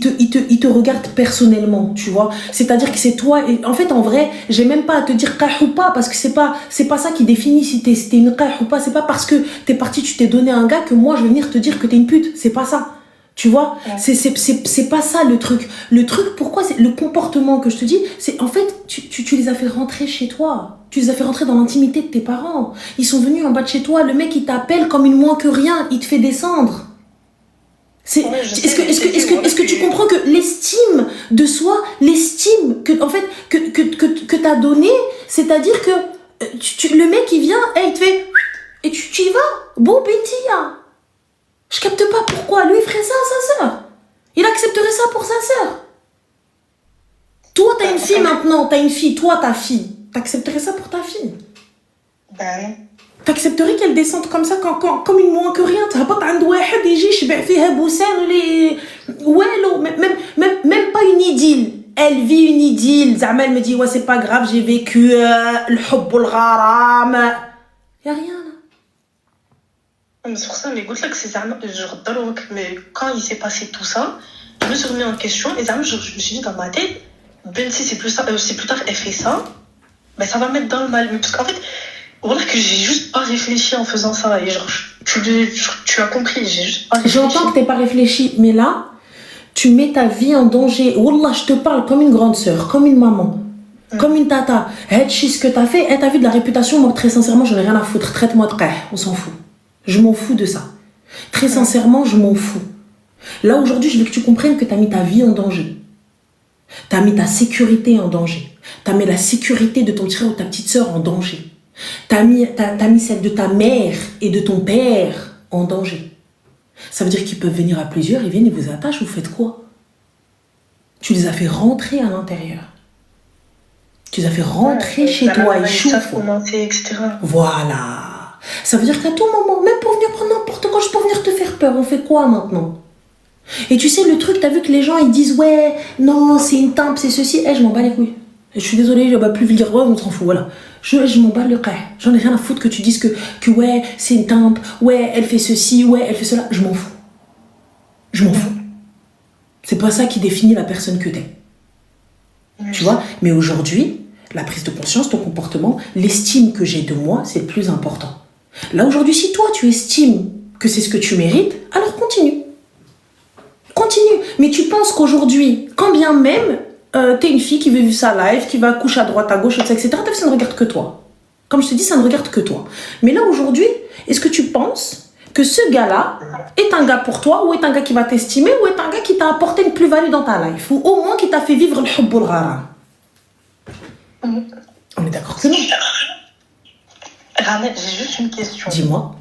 te regarde personnellement, tu vois. C'est-à-dire que c'est toi, et en fait, en vrai, j'ai même pas à te dire qah ou pas, parce que c'est pas ça qui définit si t'es une qah ou pas. C'est pas parce que t'es parti, tu t'es donné à un gars que moi, je vais venir te dire que t'es une pute. C'est pas ça. Tu vois, ouais. C'est pas ça le truc. Le truc, pourquoi c'est le comportement que je te dis, c'est en fait, tu les as fait rentrer chez toi. Tu les as fait rentrer dans l'intimité de tes parents. Ils sont venus en bas de chez toi. Le mec, il t'appelle comme une moins que rien. Il te fait descendre. Est-ce que tu comprends que l'estime de soi, l'estime que t'as donnée, c'est-à-dire que le mec, il vient et il te fait, et tu y vas. Bon, Betty, je capte pas pourquoi. Lui, il ferait ça à sa sœur. Il accepterait ça pour sa sœur. Toi, t'as une fille maintenant, t'as une fille, toi, ta fille. T'accepterais ça pour ta fille? Ben non. T'accepterais qu'elle descende comme ça, comme une moins que rien? تهبط عند واحد يجي يشبع فيها بوسان ولا والو même pas une idylle. Elle vit une idylle. زعما elle me dit ouais c'est pas grave, j'ai vécu الحب والغرام. Y a rien là. Mais c'est pour ça, mais écoute là que c'est Zama, genre Darouk, mais quand il s'est passé tout ça, je me suis remis en question et Zama, je me suis dit dans ma tête, ben si c'est plus tard elle fait ça, ben ça va mettre dans le mal. Mais parce qu'en fait, voilà que j'ai juste pas réfléchi en faisant ça et genre tu as compris, j'ai juste pas réfléchi. J'entends que t'es pas réfléchi, mais là, tu mets ta vie en danger. Wallah, je te parle comme une grande sœur, comme une maman, comme une tata. Hedchi, ce que t'as fait, t'as vu de la réputation, moi très sincèrement, j'en ai rien à foutre. Traite-moi de qah, on s'en fout. Je m'en fous de ça. Très sincèrement, je m'en fous. Là, aujourd'hui, je veux que tu comprennes que t'as mis ta vie en danger. T'as mis ta sécurité en danger. T'as mis la sécurité de ton petit frère ou ta petite sœur en danger. T'as mis celle de ta mère et de ton père en danger. Ça veut dire qu'ils peuvent venir à plusieurs, ils viennent, ils vous attachent, vous faites quoi? Tu les as fait rentrer à l'intérieur. Tu les as fait rentrer chez toi et chauffe. Etc. Voilà. Ça veut dire qu'à tout moment, même pour venir prendre n'importe quoi, juste pour venir te faire peur, on fait quoi maintenant? Et tu sais, le truc, t'as vu que les gens, ils disent, ouais, non, c'est une timpe, c'est ceci. Je m'en bats les couilles. Je suis désolée, je vais plus vulgaire, on s'en fout, voilà. Je m'en bats le qah. J'en ai rien à foutre que tu dises que ouais, c'est une timpe, ouais, elle fait ceci, ouais, elle fait cela. Je m'en fous. Je m'en fous. C'est pas ça qui définit la personne que t'es. Tu vois? Mais aujourd'hui, la prise de conscience, ton comportement, l'estime que j'ai de moi, c'est le plus important. Là, aujourd'hui, si toi, tu estimes que c'est ce que tu mérites, alors continue. Continue. Mais tu penses qu'aujourd'hui, quand bien même, t'es une fille qui veut vivre sa life, qui va coucher à droite, à gauche, etc. Ça ne regarde que toi. Comme je te dis, ça ne regarde que toi. Mais là, aujourd'hui, est-ce que tu penses que ce gars-là est un gars pour toi, ou est un gars qui va t'estimer, ou est un gars qui t'a apporté une plus-value dans ta life, ou au moins qui t'a fait vivre le hubb ou le gharam? On est d'accord que non? Ramel, j'ai juste une question. Dis-moi.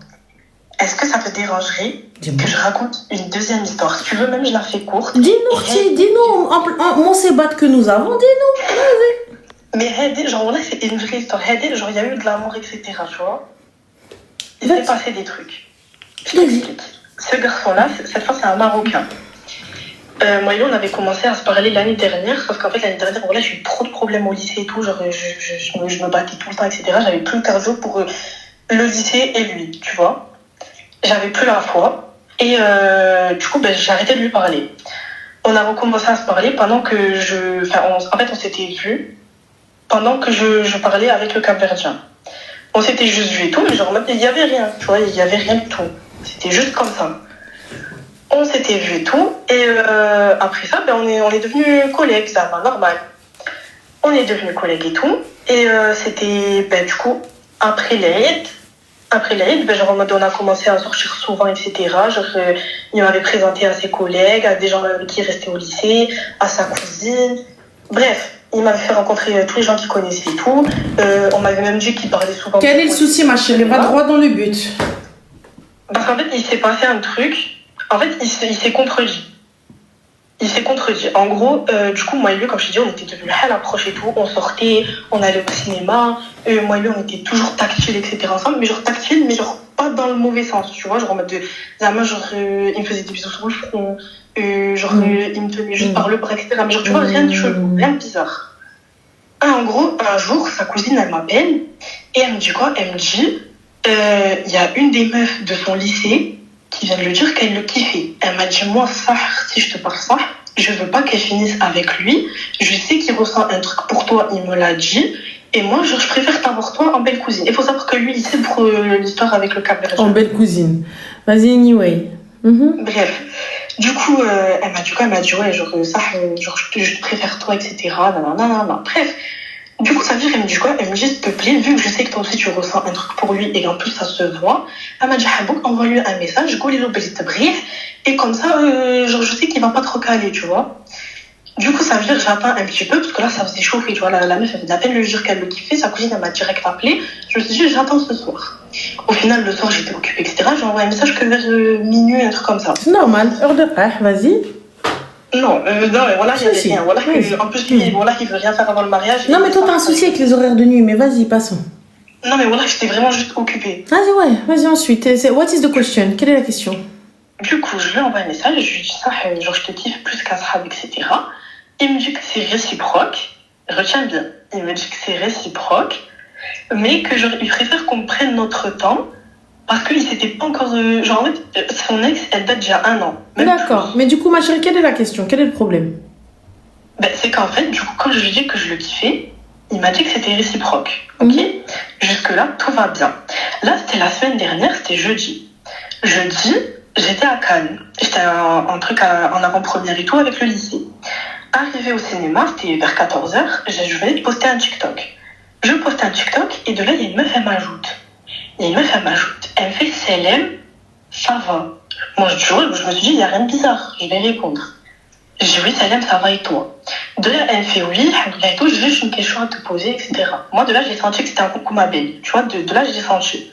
Est-ce que ça te dérangerait que je raconte une deuxième histoire? Si tu veux, même je la fais courte. Dis-nous, mon sébat que nous avons, dis-nous, vas-y. Mais Hadi, genre là, c'est une vraie histoire. Hadi, genre il y a eu de l'amour, etc. Tu vois? Il s'est passé des trucs. Je t'explique. Ce garçon-là, cette fois, c'est un Marocain. Moi et lui, on avait commencé à se parler l'année dernière, sauf qu'en fait, l'année dernière, voilà, j'ai eu trop de problèmes au lycée et tout. Genre, je me battais tout le temps, etc. J'avais plus le cardio pour le lycée et lui, tu vois? J'avais plus la foi. Et du coup, j'ai arrêté de lui parler. On a recommencé à se parler pendant que en fait, on s'était vus pendant que je parlais avec le Cap-Verdien. On s'était juste vus et tout, mais genre, il n'y avait rien, tu vois, il n'y avait rien du tout. C'était juste comme ça. On s'était vus et tout, et après ça, on est devenus collègues, ça va, normal. On est devenus collègues et tout, et c'était, du coup, après l'Aïd, genre en mode on a commencé à sortir souvent, etc. Genre, il m'avait présenté à ses collègues, à des gens avec qui il restait au lycée, à sa cousine. Bref, il m'avait fait rencontrer tous les gens qu'il connaissait et tout. On m'avait même dit qu'il parlait souvent. Quel est le souci, ma chérie? Va droit dans le but. Parce qu'en fait, il s'est passé un truc. En fait, il s'est contredit. En gros, du coup, moi et lui, comme je te dis, on était devenus hell approches et tout. On sortait, on allait au cinéma. Moi et lui, on était toujours tactiles, etc. ensemble. Mais genre tactiles, mais genre pas dans le mauvais sens, tu vois. Genre en mode de... il me faisait des bisous sur le front. Il me tenait juste par le bras, etc. Mais genre, tu vois, rien de chelou, rien de bizarre. En gros, un jour, sa cousine, elle m'appelle. Et elle me dit quoi? Elle me dit, il y a une des meufs de son lycée qui vient de lui dire qu'elle le kiffait. Elle m'a dit, moi, ça, si je te parle ça, je veux pas qu'elle finisse avec lui. Je sais qu'il ressent un truc pour toi, il me l'a dit. Et moi, genre, je préfère t'avoir toi en belle cousine. Il faut savoir que lui, il sait pour l'histoire avec le Cap-Verdien. En belle cousine. Vas-y, anyway. Bref. Du coup, elle m'a dit, ouais, genre, ça, genre, je préfère toi, etc. Nanana. Bref. Du coup, ça veut dire, elle me dit quoi? Elle me dit, s'il te plaît, vu que je sais que toi aussi tu ressens un truc pour lui et qu'en plus ça se voit, elle m'a dit, Habouk, envoie-lui un message, go le et comme ça, genre, je sais qu'il va pas trop caler, tu vois. Du coup, ça veut dire, j'attends un petit peu, parce que là, ça faisait chauffer, tu vois. La meuf, elle venait à peine lui dire qu'elle le kiffait, sa cousine, elle m'a direct appelé. Je me suis dit, j'attends ce soir. Au final, le soir, j'étais occupée, etc. J'ai envoyé un message que vers minuit, un truc comme ça. C'est normal, heure de vas-y. Non, mais voilà, il y avait Si. rien. Voilà, en plus, lui, voilà, il veut rien faire avant le mariage. Non, mais toi, t'as un souci avec les horaires de nuit, mais vas-y, passons. Non, mais voilà, j'étais vraiment juste occupée. Vas-y ensuite. What is the question? Quelle est la question? Du coup, je lui envoie un message, je lui dis ça, genre, je te kiffe plus qu'un sahab, etc. Il me dit que c'est réciproque. Retiens bien. Il me dit que c'est réciproque, mais que genre, il préfère qu'on prenne notre temps. Parce qu'il s'était pas encore... genre, en fait, son ex, elle date déjà 1 an. D'accord. Mais du coup, ma chérie, quelle est la question? Quel est le problème? Ben, c'est qu'en fait, du coup, quand je lui ai dit que je le kiffais, il m'a dit que c'était réciproque. Ok. Jusque-là, tout va bien. Là, c'était la semaine dernière, c'était jeudi. Jeudi, j'étais à Cannes. J'étais en avant-première et tout avec le lycée. Arrivé au cinéma, c'était vers 14h, je venais de poster un TikTok. Je poste un TikTok et de là, il y a une meuf, elle m'ajoute. Elle me fait Selem, ça va. Moi, je me suis dit, il n'y a rien de bizarre. Je vais répondre. J'ai dit, oui, Selem, ça va et toi? De là, elle me fait, oui, et tout, j'ai juste une question à te poser, etc. Moi, de là, j'ai senti que c'était un coucou ma belle. Tu vois, de là, j'ai senti.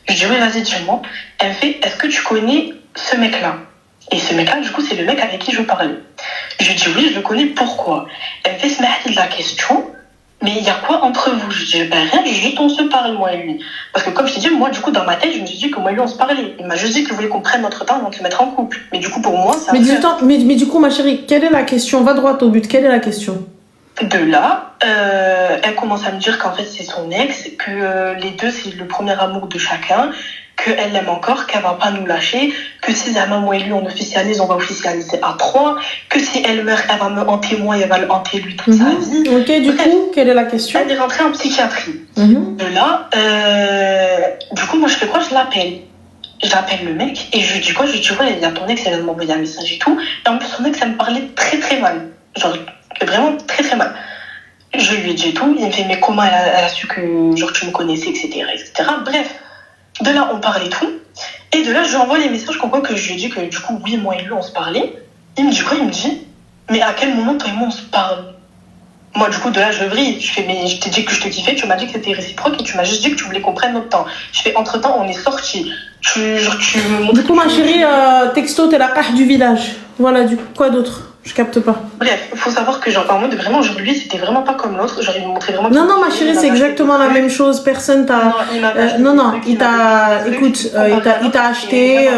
Je dis, oui, vas-y, dis-moi. Elle me fait, est-ce que tu connais ce mec-là? Et ce mec-là, du coup, c'est le mec avec qui je parlais. Je lui dis, oui, je le connais, pourquoi? Elle me fait, se mettre de la question. Mais il y a quoi entre vous? Je dis, ben rien, juste on se parle, moi et lui. Parce que comme je t'ai dit, moi, du coup, dans ma tête, je me suis dit que moi et lui, on se parlait. Il m'a juste dit qu'il voulait qu'on prenne notre temps avant de se mettre en couple. Mais du coup, pour moi, ça... Mais du coup, ma chérie, quelle est la question? Va droit au but, quelle est la question? De là, elle commence à me dire qu'en fait, c'est son ex, que les deux, c'est le premier amour de chacun, qu'elle l'aime encore, qu'elle va pas nous lâcher, que si Zama, moi et lui, on officialise, on va officialiser à 3, que si elle meurt, elle va me hanter moi et elle va le hanter lui toute sa vie. Ok, du coup, quelle est la question? Elle est rentrée en psychiatrie. De là, du coup, moi, je fais quoi? Je l'appelle. J'appelle le mec et je lui dis quoi? Je lui dis, ouais, il y a ton ex, elle vient de m'envoyer un message et tout. Et en plus, son ex, elle me parlait très très mal. Genre, vraiment très très mal. Je lui ai dit tout. Il me fait, mais comment elle a su que genre, tu me connaissais, etc., etc. Bref. De là, on parlait tout. Et de là, je lui envoie les messages comme quoi que je lui ai dit que du coup, oui, moi et lui, on se parlait. Il me dit quoi? Il me dit, mais à quel moment toi et moi, on se parle? Moi, du coup, de là, je vrille. Je fais, mais je t'ai dit que je te kiffais, tu m'as dit que c'était réciproque et tu m'as juste dit que tu voulais qu'on prenne notre temps. Je fais, entre-temps, on est sortis. Tu me montres... Du coup, ma chérie, texto, t'es la carte du village. Voilà, du coup, quoi d'autre? Je capte pas. Bref, il faut savoir que, genre, en mode, vraiment, aujourd'hui, c'était vraiment pas comme l'autre. Genre, il me montrait vraiment... Non, ma chérie, c'est exactement la même chose. Personne t'a... il t'a... Écoute, il t'a acheté.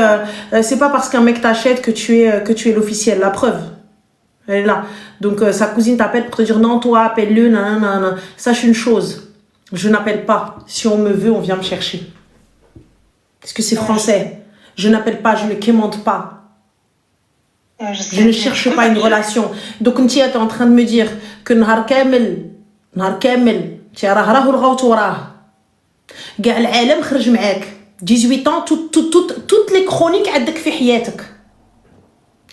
C'est pas parce qu'un mec t'achète que tu es l'officiel. La preuve, elle est là. Donc, sa cousine t'appelle pour te dire non, toi, appelle-le, nanana. Sache une chose, je n'appelle pas. Si on me veut, on vient me chercher. Parce que c'est français. Je n'appelle pas, je ne quémande pas. Je ne cherche pas une relation. Donc, tu es en train de me dire que نهار كامل tu راه الغوت وراه كاع العالم خرج معاك 18 ans toutes les chroniques عندك في حياتك.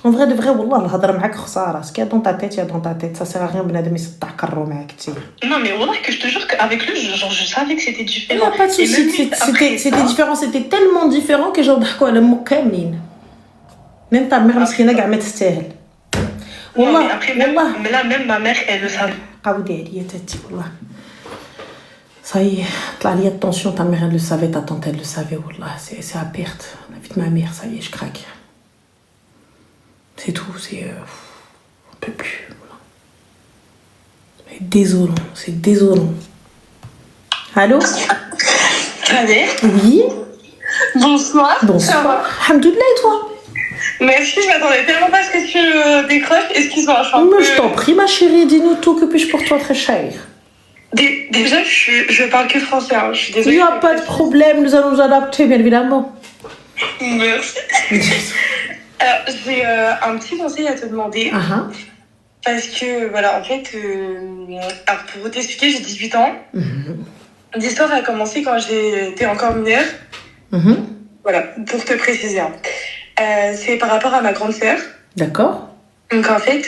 En vrai de vrai, والله الهضره معاك خساره. Ce qu'il y a dans ta tête, il y a dans ta tête. Ça sert à rien بنادم يسطح كرو معاك كثير. Non mais والله que je te jure qu'avec lui, je savais que c'était différent. Il n'y a pas de souci, c'était différent, c'était tellement différent que genre ضحكوا على مو كاملين. Même ta mère مسكينه كاع ما تستاهل. والله mais là même ma mère elle le savait. عاودي عليا تاتي والله. Ça y est, طلع لي attention, ta mère elle le savait, ta tante elle le savait, والله c'est à perte. La vie de ma mère, ça y est, je craque. C'est tout, on peut plus. Voilà. C'est désolant. Allô? Allez. Oui. Bonsoir. Alhamdoulilah, et toi? Merci, je m'attendais tellement pas à ce que tu décroches. Excuse-moi, je t'en prie, ma chérie, dis-nous tout, que puis-je pour toi, très cher? Déjà, je parle que français, hein. Je suis désolée. Il n'y a pas de problème, nous allons nous adapter, bien évidemment. Merci. Alors, j'ai un petit conseil à te demander. Parce que, voilà, en fait, alors pour vous t'expliquer, j'ai 18 ans. L'histoire a commencé quand j'étais encore mineure. Voilà, pour te préciser. C'est par rapport à ma grande sœur. D'accord. Donc en fait,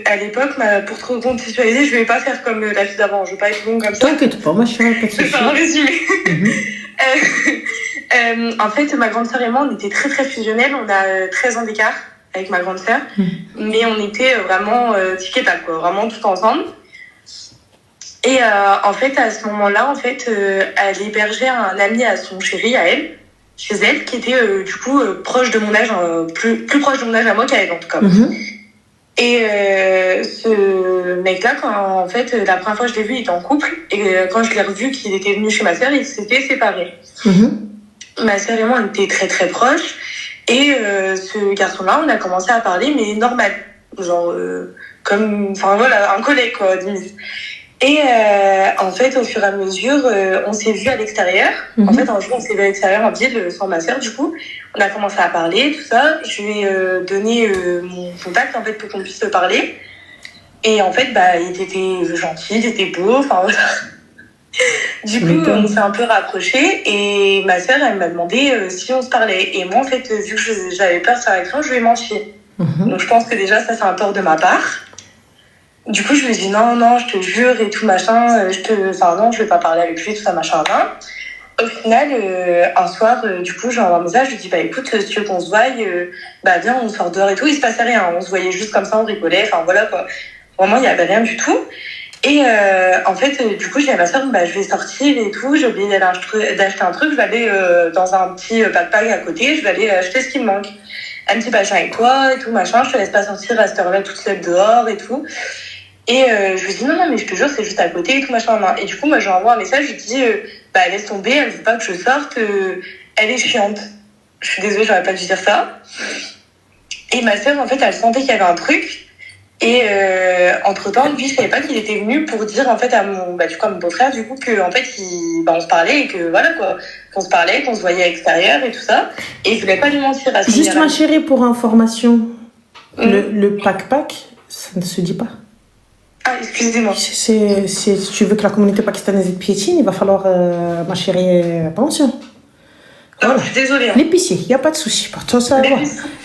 à l'époque, pour te contextualiser, je ne vais pas faire comme la fille d'avant. Je ne vais pas être longue comme ça. T'inquiète pas, moi je serai pas de soucis. Je vais faire un résumé. En fait, ma grande sœur et moi, on était très très fusionnels. On a 13 ans d'écart avec ma grande sœur. Mais on était vraiment tic et tac, quoi. Vraiment tout ensemble. Et en fait, à ce moment-là, en fait, elle hébergeait un ami à son chéri, à elle. Chez elle, qui était du coup proche de mon âge, plus proche de mon âge à moi qu'à elle en tout cas. Et ce mec-là, en fait, la première fois que je l'ai vu, il était en couple. Et quand je l'ai revu, qu'il était venu chez ma sœur, ils s'étaient séparés. Ma sœur et moi, on était très très proches. Et ce garçon-là, on a commencé à parler, mais normal. Genre, enfin voilà, un collègue, quoi, limite. Et en fait, au fur et à mesure, on s'est vu à l'extérieur. En fait, un jour, on s'est vu à l'extérieur en ville sans ma sœur, du coup. On a commencé à parler, tout ça. Je lui ai donné mon contact, en fait, pour qu'on puisse se parler. Et en fait, il était gentil, il était beau, enfin voilà. Du coup, on s'est un peu rapprochés et ma sœur, elle m'a demandé si on se parlait. Et moi, en fait, vu que j'avais peur de sa réaction, je lui ai menti. Donc, je pense que déjà, ça, c'est un tort de ma part. Du coup, je lui ai dit non, je te jure et tout, machin. Non, je vais pas parler avec lui, tout ça, machin, là. Au final, un soir, du coup, j'ai envoyé un message, je lui dis écoute, si tu veux qu'on se voie, viens, on sort dehors et tout. Il se passait rien, on se voyait juste comme ça, on rigolait, enfin voilà quoi. Vraiment, il y avait rien du tout. Et en fait, du coup, j'ai dit à ma soeur, je vais sortir et tout, j'ai oublié d'acheter un truc, je vais aller dans un petit backpack à côté, je vais aller acheter ce qui me manque. Elle me dit, je viens avec toi et tout, machin, je te laisse pas sortir à cette heure-là toute seule dehors et tout. Et je lui dis, non, mais je te jure, c'est juste à côté et tout, machin. Et du coup, moi, je lui envoie un message, je lui dis, laisse tomber, elle veut pas que je sorte, elle est chiante. Je suis désolée, j'aurais pas dû dire ça. Et ma sœur, en fait, elle sentait qu'il y avait un truc. Et entre-temps, lui, je savais pas qu'il était venu pour dire, en fait, à mon beau-frère, du coup, qu'en fait, on se parlait et que, voilà, quoi, qu'on se parlait, qu'on se voyait à l'extérieur et tout ça. Et je voulais pas lui mentir à ce Juste, ma chérie, pour information, le pack, ça ne se dit pas. Ah, excusez-moi. Si tu veux que la communauté pakistanaise piétine, il va falloir, ma chérie, attention. Voilà. Je suis désolée. L'épicier, il n'y a pas de souci. Pour toi, ça va.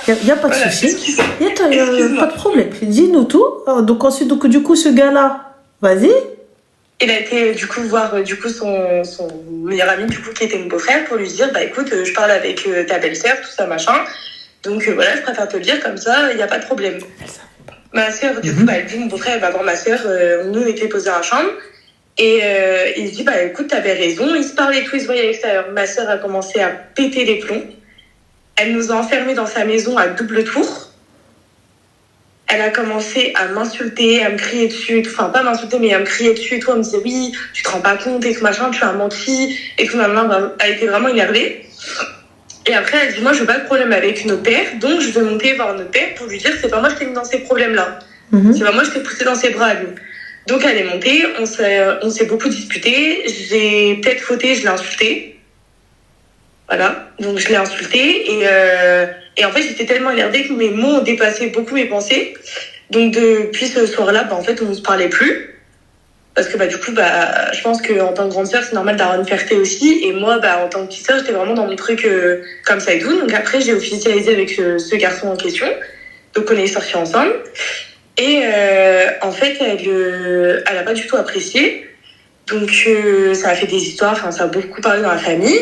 Il n'y a pas de souci. Il n'y a pas de problème. Dis-nous tout. Donc, ensuite, du coup, ce gars-là, vas-y. Il a été, du coup, voir son meilleur ami, du coup, qui était mon beau-frère, pour lui dire, écoute, je parle avec ta belle-sœur, tout ça, machin. Donc, voilà, je préfère te le dire, comme ça, il n'y a pas de problème. Ma sœur, du coup, elle dit, mon beau-frère, elle va voir ma sœur. Nous, on était posés dans la chambre. Et il se dit, écoute, t'avais raison. Ils se parlaient tous, ils se voyaient à l'extérieur. Ma sœur a commencé à péter les plombs. Elle nous a enfermés dans sa maison à double tour. Elle a commencé à m'insulter, à me crier dessus. Enfin, pas m'insulter, mais à me crier dessus et tout. Elle me disait, oui, tu te rends pas compte et tout, machin, tu as menti. Et tout, ma maman a été vraiment énervée. Et après, elle dit, moi, je veux pas de problème avec notre père. Donc, je vais monter voir notre père pour lui dire, c'est pas moi qui t'ai mis dans ces problèmes-là. C'est pas moi qui t'ai poussé dans ses bras à lui. Donc elle est montée, on s'est beaucoup disputé, j'ai peut-être fauté, je l'ai insulté. Voilà, donc je l'ai insulté et en fait j'étais tellement énervée que mes mots ont dépassé beaucoup mes pensées. Donc depuis ce soir-là, en fait on ne se parlait plus. Parce que du coup, je pense qu'en tant que grande sœur, c'est normal d'avoir une fierté aussi. Et moi, en tant que petite sœur, j'étais vraiment dans mon truc comme ça et tout. Donc après, j'ai officialisé avec ce garçon en question. Donc on est sortis ensemble. Et en fait, elle a pas du tout apprécié. Donc, ça a fait des histoires, ça a beaucoup parlé dans la famille.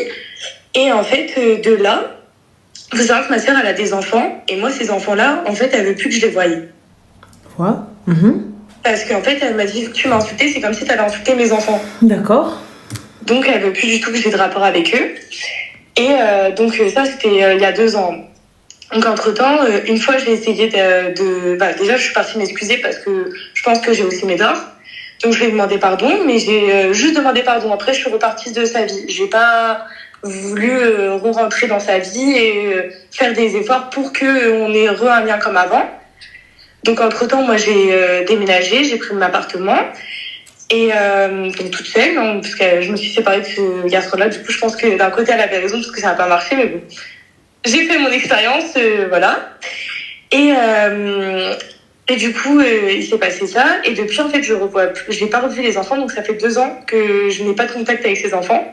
Et en fait, de là, il faut savoir que ma sœur, elle a des enfants. Et moi, ces enfants-là, en fait, elle veut plus que je les voie. Quoi Parce qu'en fait, elle m'a dit, tu m'as insulté, c'est comme si tu avais insulté mes enfants. D'accord. Donc, elle veut plus du tout que j'ai de rapport avec eux. Et donc, ça, c'était il y a 2 ans. Donc, entre-temps, une fois, j'ai essayé déjà, je suis partie m'excuser parce que je pense que j'ai aussi mes torts. Donc, je lui ai demandé pardon, mais j'ai juste demandé pardon. Après, je suis repartie de sa vie. J'ai pas voulu rentrer dans sa vie et faire des efforts pour qu'on ait un lien comme avant. Donc, entre-temps, moi, j'ai déménagé, j'ai pris mon appartement. Et donc, toute seule, parce que je me suis séparée de ce garçon-là. Du coup, je pense que d'un côté, elle avait raison parce que ça n'a pas marché, mais bon. J'ai fait mon expérience, voilà. Et du coup, il s'est passé ça. Et depuis, en fait, je n'ai pas revu les enfants. Donc, ça fait 2 ans que je n'ai pas de contact avec ses enfants.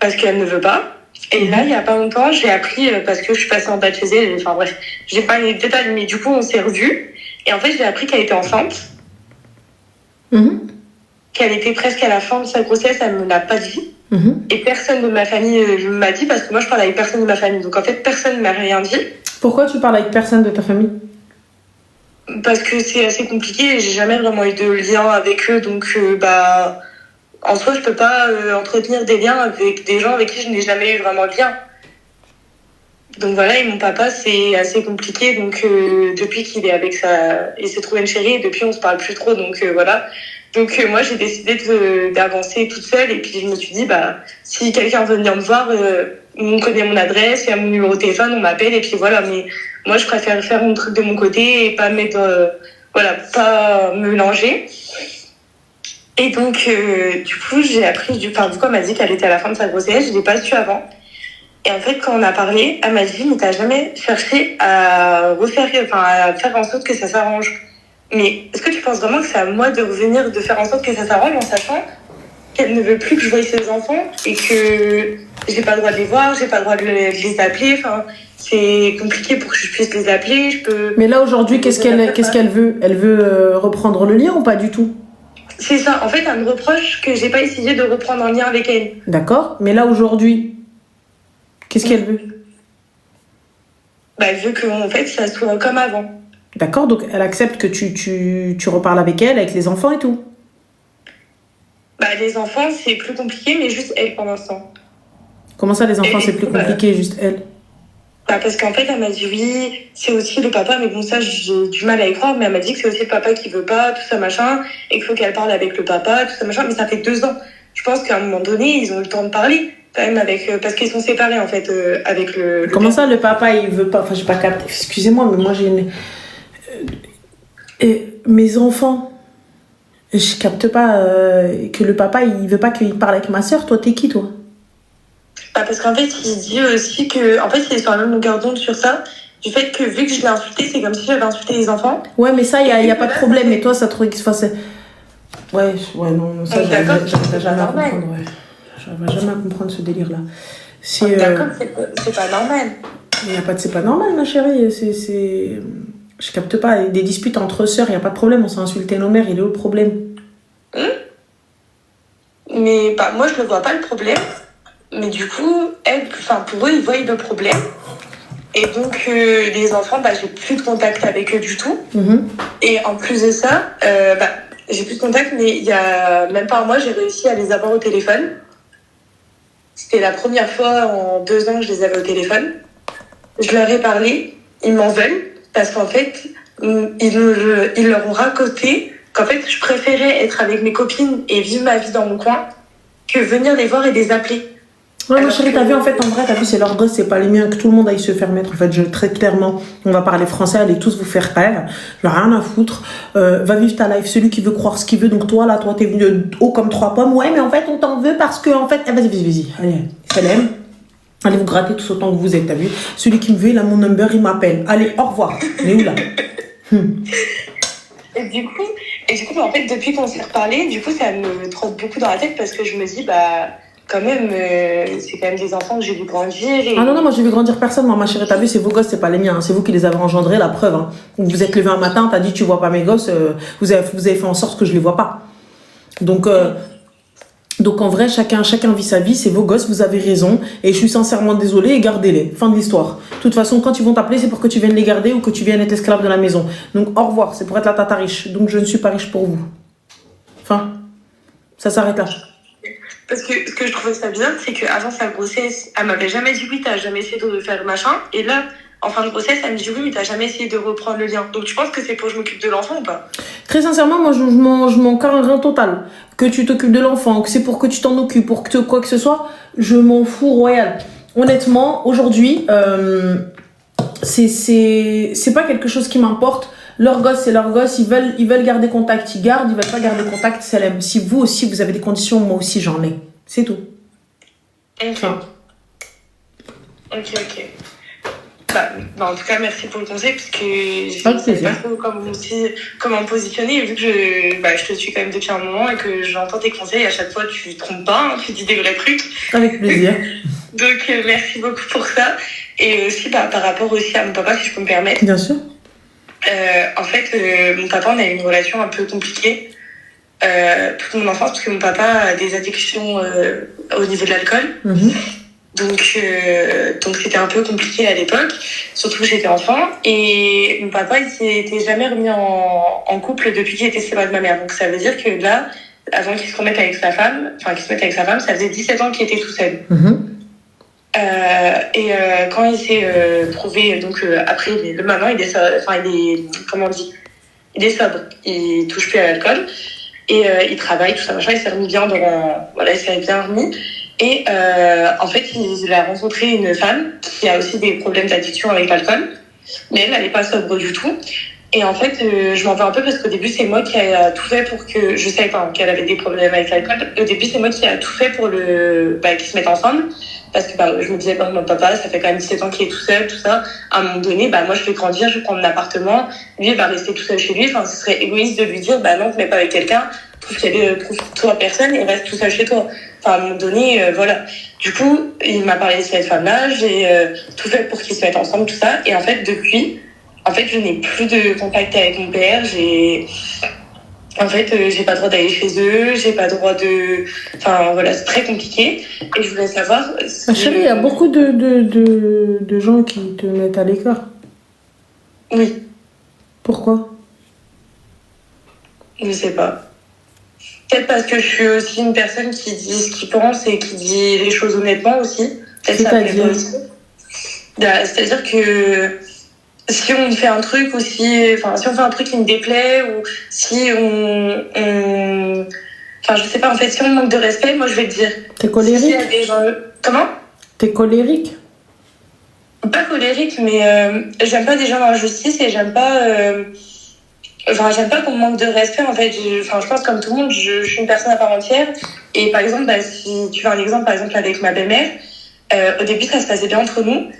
Parce qu'elle ne veut pas. Et là, il n'y a pas longtemps, j'ai appris, parce que je suis passée en bas de chez elle. Enfin, bref, je n'ai pas les détails, mais du coup, on s'est revus. Et en fait, j'ai appris qu'elle était enceinte. Qu'elle était presque à la fin de sa grossesse. Elle ne me l'a pas dit. Et personne de ma famille m'a dit, parce que moi je parle avec personne de ma famille. Donc en fait, personne ne m'a rien dit. Pourquoi tu parles avec personne de ta famille? Parce que c'est assez compliqué et j'ai jamais vraiment eu de lien avec eux. Donc en soi, je peux pas entretenir des liens avec des gens avec qui je n'ai jamais eu vraiment de lien. Donc voilà, et mon papa, c'est assez compliqué. Donc depuis qu'il est avec il s'est trouvé une chérie, et depuis on se parle plus trop. Donc voilà. Donc moi j'ai décidé d'avancer toute seule. Et puis je me suis dit, bah si quelqu'un veut venir me voir, on connaît mon adresse, il y a mon numéro de téléphone, on m'appelle. Et puis voilà. Mais moi je préfère faire mon truc de mon côté et pas mettre, voilà, pas me mélanger. Et donc du coup j'ai appris, du coup elle m'a dit qu'elle était à la fin de sa grossesse. Je l'ai pas su avant. Et en fait, quand on a parlé, elle m'a dit, mais t'as jamais cherché à à faire en sorte que ça s'arrange. Mais est-ce que tu penses vraiment que c'est à moi de revenir, de faire en sorte que ça s'arrange en sachant qu'elle ne veut plus que je voie ses enfants et que j'ai pas le droit de les voir, j'ai pas le droit de les appeler, enfin, c'est compliqué pour que je puisse les appeler, je peux... Mais là, aujourd'hui, qu'est-ce qu'elle veut? Elle veut reprendre le lien ou pas du tout? C'est ça. En fait, elle me reproche que j'ai pas essayé de reprendre un lien avec elle. D'accord. Mais là, aujourd'hui, qu'est-ce qu'elle veut? Bah, elle veut que, en fait, ça soit comme avant. D'accord, donc elle accepte que tu reparles avec elle, avec les enfants et tout. Bah, les enfants, c'est plus compliqué, mais juste elle pour l'instant. Comment ça, les enfants, c'est plus compliqué, juste elle? Bah, parce qu'en fait, elle m'a dit oui, c'est aussi le papa, mais bon, ça, j'ai du mal à y croire, mais elle m'a dit que c'est aussi le papa qui veut pas, tout ça, machin, et qu'il faut qu'elle parle avec le papa, tout ça, machin, mais ça fait 2 ans. Je pense qu'à un moment donné, ils ont eu le temps de parler. Quand même parce qu'ils sont séparés en fait avec le Comment ça le papa il veut pas, enfin j'ai pas capté, excusez-moi mais moi j'ai mes enfants je capte pas que le papa il veut pas qu'il parle avec ma soeur. Toi t'es qui toi? Bah, parce qu'en fait il dit aussi que en fait il est sur la même longueur d'onde sur ça, du fait que vu que je l'ai insulté c'est comme si j'avais insulté les enfants. Ouais mais ça y a pas de problème, mais toi ça te enfin, c'est... ouais non ça j'arrive jamais à comprendre, ouais. J'arrive jamais à comprendre ce délire là. C'est d'accord, c'est pas normal. Il y a pas de c'est pas normal ma chérie, je capte pas, des disputes entre sœurs, il y a pas de problème, on s'est insulté nos mères, il est où le problème? Mais bah moi je ne vois pas le problème, mais du coup pour eux ils voient le problème. Et donc les enfants, bah j'ai plus de contact avec eux du tout. Et en plus de ça, j'ai plus de contact, mais il y a même pas un mois, j'ai réussi à les avoir au téléphone. C'était la première fois en 2 ans que je les avais au téléphone. Je leur ai parlé, ils m'en veulent, parce qu'en fait, ils leur ont raconté qu'en fait, je préférais être avec mes copines et vivre ma vie dans mon coin que venir les voir et les appeler. Ouais, ma chérie, t'as vu, en fait, en vrai, t'as vu, c'est leur gosse, c'est pas les miens, que tout le monde aille se faire mettre. En fait, très clairement, on va parler français, allez tous vous faire taire. J'ai rien à foutre. Va vivre ta life, celui qui veut croire ce qu'il veut. Donc, toi, t'es venu haut comme 3 pommes. Ouais, mais en fait, on t'en veut parce que, en fait, vas-y. Allez, salam. Allez vous gratter tous autant que vous êtes, t'as vu? Celui qui me veut, il a mon number, il m'appelle. Allez, au revoir. Mais où là? Et du coup, en fait, depuis qu'on s'est reparlé, du coup, ça me trotte beaucoup dans la tête parce que je me dis, quand même, c'est quand même des enfants que j'ai vu grandir. Ah non, moi j'ai vu grandir personne, moi ma chérie, t'as vu, c'est vos gosses, c'est pas les miens, hein. C'est vous qui les avez engendrés, la preuve. Hein. Vous êtes levé un matin, t'as dit tu vois pas mes gosses, vous avez fait en sorte que je les vois pas. Donc en vrai, chacun vit sa vie, c'est vos gosses, vous avez raison, et je suis sincèrement désolée, et gardez-les. Fin de l'histoire. De toute façon, quand ils vont t'appeler, c'est pour que tu viennes les garder ou que tu viennes être esclave de la maison. Donc au revoir, c'est pour être la tata riche. Donc je ne suis pas riche pour vous. Enfin, ça s'arrête là. Parce que ce que je trouvais ça bizarre, c'est qu'avant sa grossesse, elle m'avait jamais dit oui, t'as jamais essayé de faire machin. Et là, en fin de grossesse, elle me dit oui, mais t'as jamais essayé de reprendre le lien. Donc tu penses que c'est pour que je m'occupe de l'enfant ou pas? Très sincèrement, moi je m'en carre un rein total. Que tu t'occupes de l'enfant, que c'est pour que tu t'en occupes, pour que quoi que ce soit, je m'en fous royal. Honnêtement, aujourd'hui, c'est pas quelque chose qui m'importe. Leur gosse, c'est leur gosse, ils veulent garder contact, ils gardent, ils veulent pas garder contact, c'est l'aime. Si vous aussi, vous avez des conditions, moi aussi j'en ai. C'est tout. Enfin. Ok. En tout cas, merci pour le conseil, parce que je ne sais pas trop comment me positionner, et vu que je te suis quand même depuis un moment et que j'entends tes conseils, à chaque fois tu ne te trompes pas, hein, tu dis des vrais trucs. Avec plaisir. Donc merci beaucoup pour ça. Et aussi par rapport aussi à mon papa, si je peux me permettre. Bien sûr. En fait, mon papa, on a eu une relation un peu compliquée toute mon enfance, parce que mon papa a des addictions au niveau de l'alcool. Donc c'était un peu compliqué à l'époque, surtout que j'étais enfant. Et mon papa, il s'était jamais remis en couple depuis qu'il était séparé de ma mère. Donc ça veut dire que là, avant qu'il se remette avec sa femme, ça faisait 17 ans qu'il était tout seul. Quand il s'est prouvé, donc après, maintenant, comment on dit, il est sobre, il touche plus à l'alcool et il travaille, tout ça, machin, il s'est remis bien voilà, il s'est bien remis. Et en fait, il a rencontré une femme qui a aussi des problèmes d'addiction avec l'alcool, mais elle n'est pas sobre du tout. Et en fait, je m'en veux un peu parce qu'au début, c'est moi qui a tout fait pour que... Je savais pas qu'elle avait des problèmes avec l'alcool. Au début, c'est moi qui a tout fait pour qu'ils se mettent ensemble. Parce que je me disais, mon papa, ça fait quand même 17 ans qu'il est tout seul, tout ça. À un moment donné, moi, je vais grandir, je vais prendre un appartement. Lui, il va rester tout seul chez lui. Enfin, ce serait égoïste de lui dire, non, te mets pas avec quelqu'un. Trouve-toi personne et reste tout seul chez toi. Enfin, à un moment donné, voilà. Du coup, il m'a parlé de cette femme-là. J'ai tout fait pour qu'ils se mettent ensemble, tout ça. Et en fait, depuis... je n'ai plus de contact avec mon père. J'ai pas le droit d'aller chez eux. J'ai pas le droit de... Enfin, voilà, c'est très compliqué. Et je voulais savoir... Chérie, il y a beaucoup de gens qui te mettent à l'écart. Oui. Pourquoi? Je sais pas. Peut-être parce que je suis aussi une personne qui dit ce qu'il pense et qui dit les choses honnêtement aussi. C'est-à-dire C'est-à-dire que... si on fait un truc ou si on fait un truc qui me déplaît ou si je sais pas, en fait, si on manque de respect, moi je vais te dire. T'es colérique? Comment? T'es colérique? Pas colérique, mais j'aime pas des gens dans la justice et j'aime pas qu'on me manque de respect, en fait. Je pense comme tout le monde, je suis une personne à part entière. Et par exemple, si tu veux un exemple, par exemple avec ma belle-mère, au début ça se passait bien entre nous.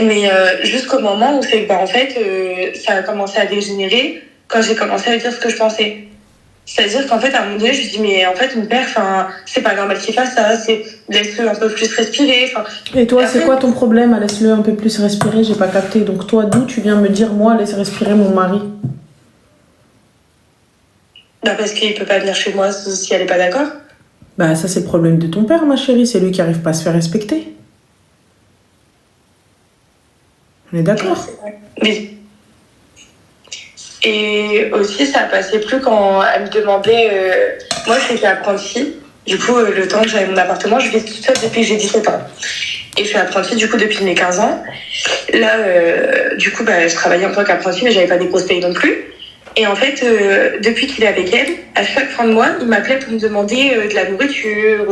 Mais jusqu'au moment où c'est que ça a commencé à dégénérer quand j'ai commencé à lui dire ce que je pensais. C'est-à-dire qu'en fait, à un moment donné, je lui dis, mais en fait, mon père, c'est pas normal qu'il fasse ça, laisse-le un peu plus respirer. Et toi, c'est quoi ton problème à laisse-le un peu plus respirer? J'ai pas capté. Donc toi, d'où tu viens me dire, moi, laisse respirer mon mari? Parce qu'il peut pas venir chez moi si elle est pas d'accord. Ça, c'est le problème de ton père, ma chérie. C'est lui qui arrive pas à se faire respecter. On est d'accord? Oui. Et aussi, ça a passé plus quand elle me demandait... moi, je suis apprentie. Du coup, le temps que j'avais mon appartement, je vis toute seule depuis que j'ai 17 ans. Et je suis apprentie, du coup, depuis mes 15 ans. Là, du coup, je travaillais en tant qu'apprentie, mais j'avais pas des grosses payes non plus. Et en fait, depuis qu'il est avec elle, à chaque fin de mois, il m'appelait pour me demander de la nourriture,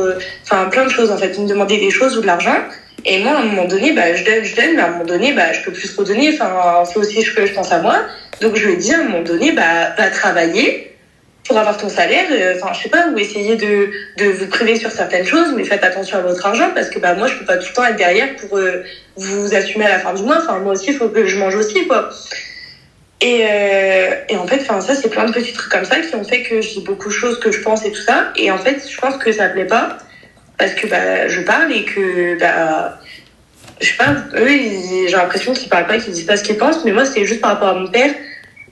plein de choses, en fait. Il me demandait des choses ou de l'argent. Et moi, à un moment donné, je donne, mais à un moment donné, je peux plus redonner. C'est aussi que je pense à moi. Donc, je lui ai dit, à un moment donné, va travailler pour avoir ton salaire. Je sais pas, ou essayer de vous priver sur certaines choses, mais faites attention à votre argent, parce que moi, je peux pas tout le temps être derrière pour vous assumer à la fin du mois. Moi aussi, il faut que je mange aussi, quoi. Et en fait, ça, c'est plein de petits trucs comme ça qui ont fait que je dis beaucoup de choses que je pense et tout ça. Et en fait, je pense que ça plaît pas. Parce que je parle et que je sais pas, eux j'ai l'impression qu'ils parlent pas, qu'ils disent pas ce qu'ils pensent, mais moi c'était juste par rapport à mon père,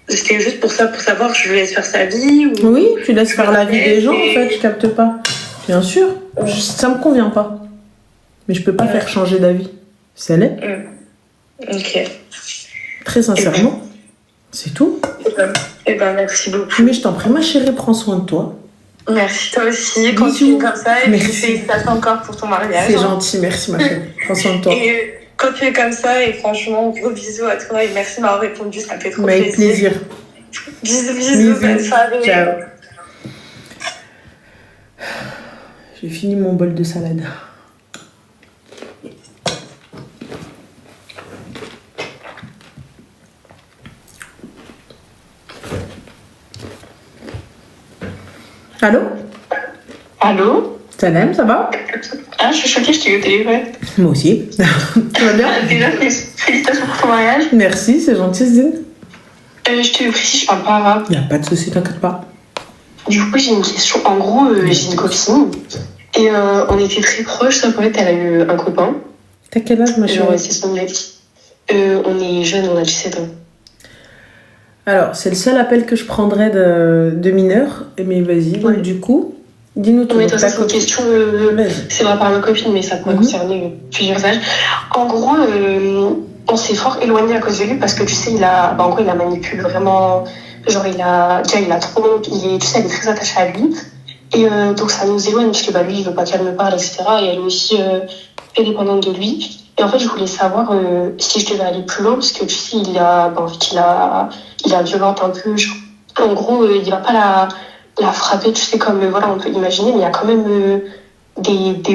c'était juste pour savoir que je lui laisse faire sa vie ou... Oui, tu laisses faire la vie des gens, en fait, je capte pas. Bien sûr, ça me convient pas, mais je peux pas faire changer d'avis, c'est laid. Ok. Très sincèrement, c'est tout. Merci beaucoup. Mais je t'en prie, ma chérie, prends soin de toi. Merci, toi aussi. Continue comme ça et puis félicitations encore pour ton mariage. C'est gentil, merci ma chérie. Prends soin de toi. Et continue comme ça et franchement, gros bisous à toi et merci de m'avoir répondu, ça me fait trop plaisir. Avec plaisir. Bisous, bonne soirée. Ciao. J'ai fini mon bol de salade. Allô? Allô? Salam, ça va? Ah, je suis choquée, je t'ai eu au téléphone. Moi aussi. Tout va bien? Déjà, félicitations pour ton mariage. Merci, c'est gentil, Zine. Je te précise, je parle pas arabe. Y a pas de souci, t'inquiète pas. Du coup, j'ai une question. En gros, j'ai une copine et on était très proches, sauf qu'en fait, elle a eu un copain. T'as quel âge, ma chérie? C'est son ex. On est jeunes, on a 17 ans. Alors, c'est le seul appel que je prendrais de mineur. Mais vas-y, donc du coup, dis-nous tout. Oui, ça, c'est une question. C'est vrai par ma copine, mais ça pourrait concerner plusieurs âges. En gros, on s'est fort éloigné à cause de lui parce que tu sais, en gros, il la manipule vraiment. Genre, il a trop. Elle est très attachée à lui. Et donc, ça nous éloigne parce que lui, il veut pas qu'elle me parle, etc. Et elle aussi, très dépendante de lui. Et en fait, je voulais savoir si je devais aller plus loin, parce que tu sais, il a violente un peu. En gros, il va pas la frapper, tu sais, comme voilà, on peut imaginer, mais il y a quand même des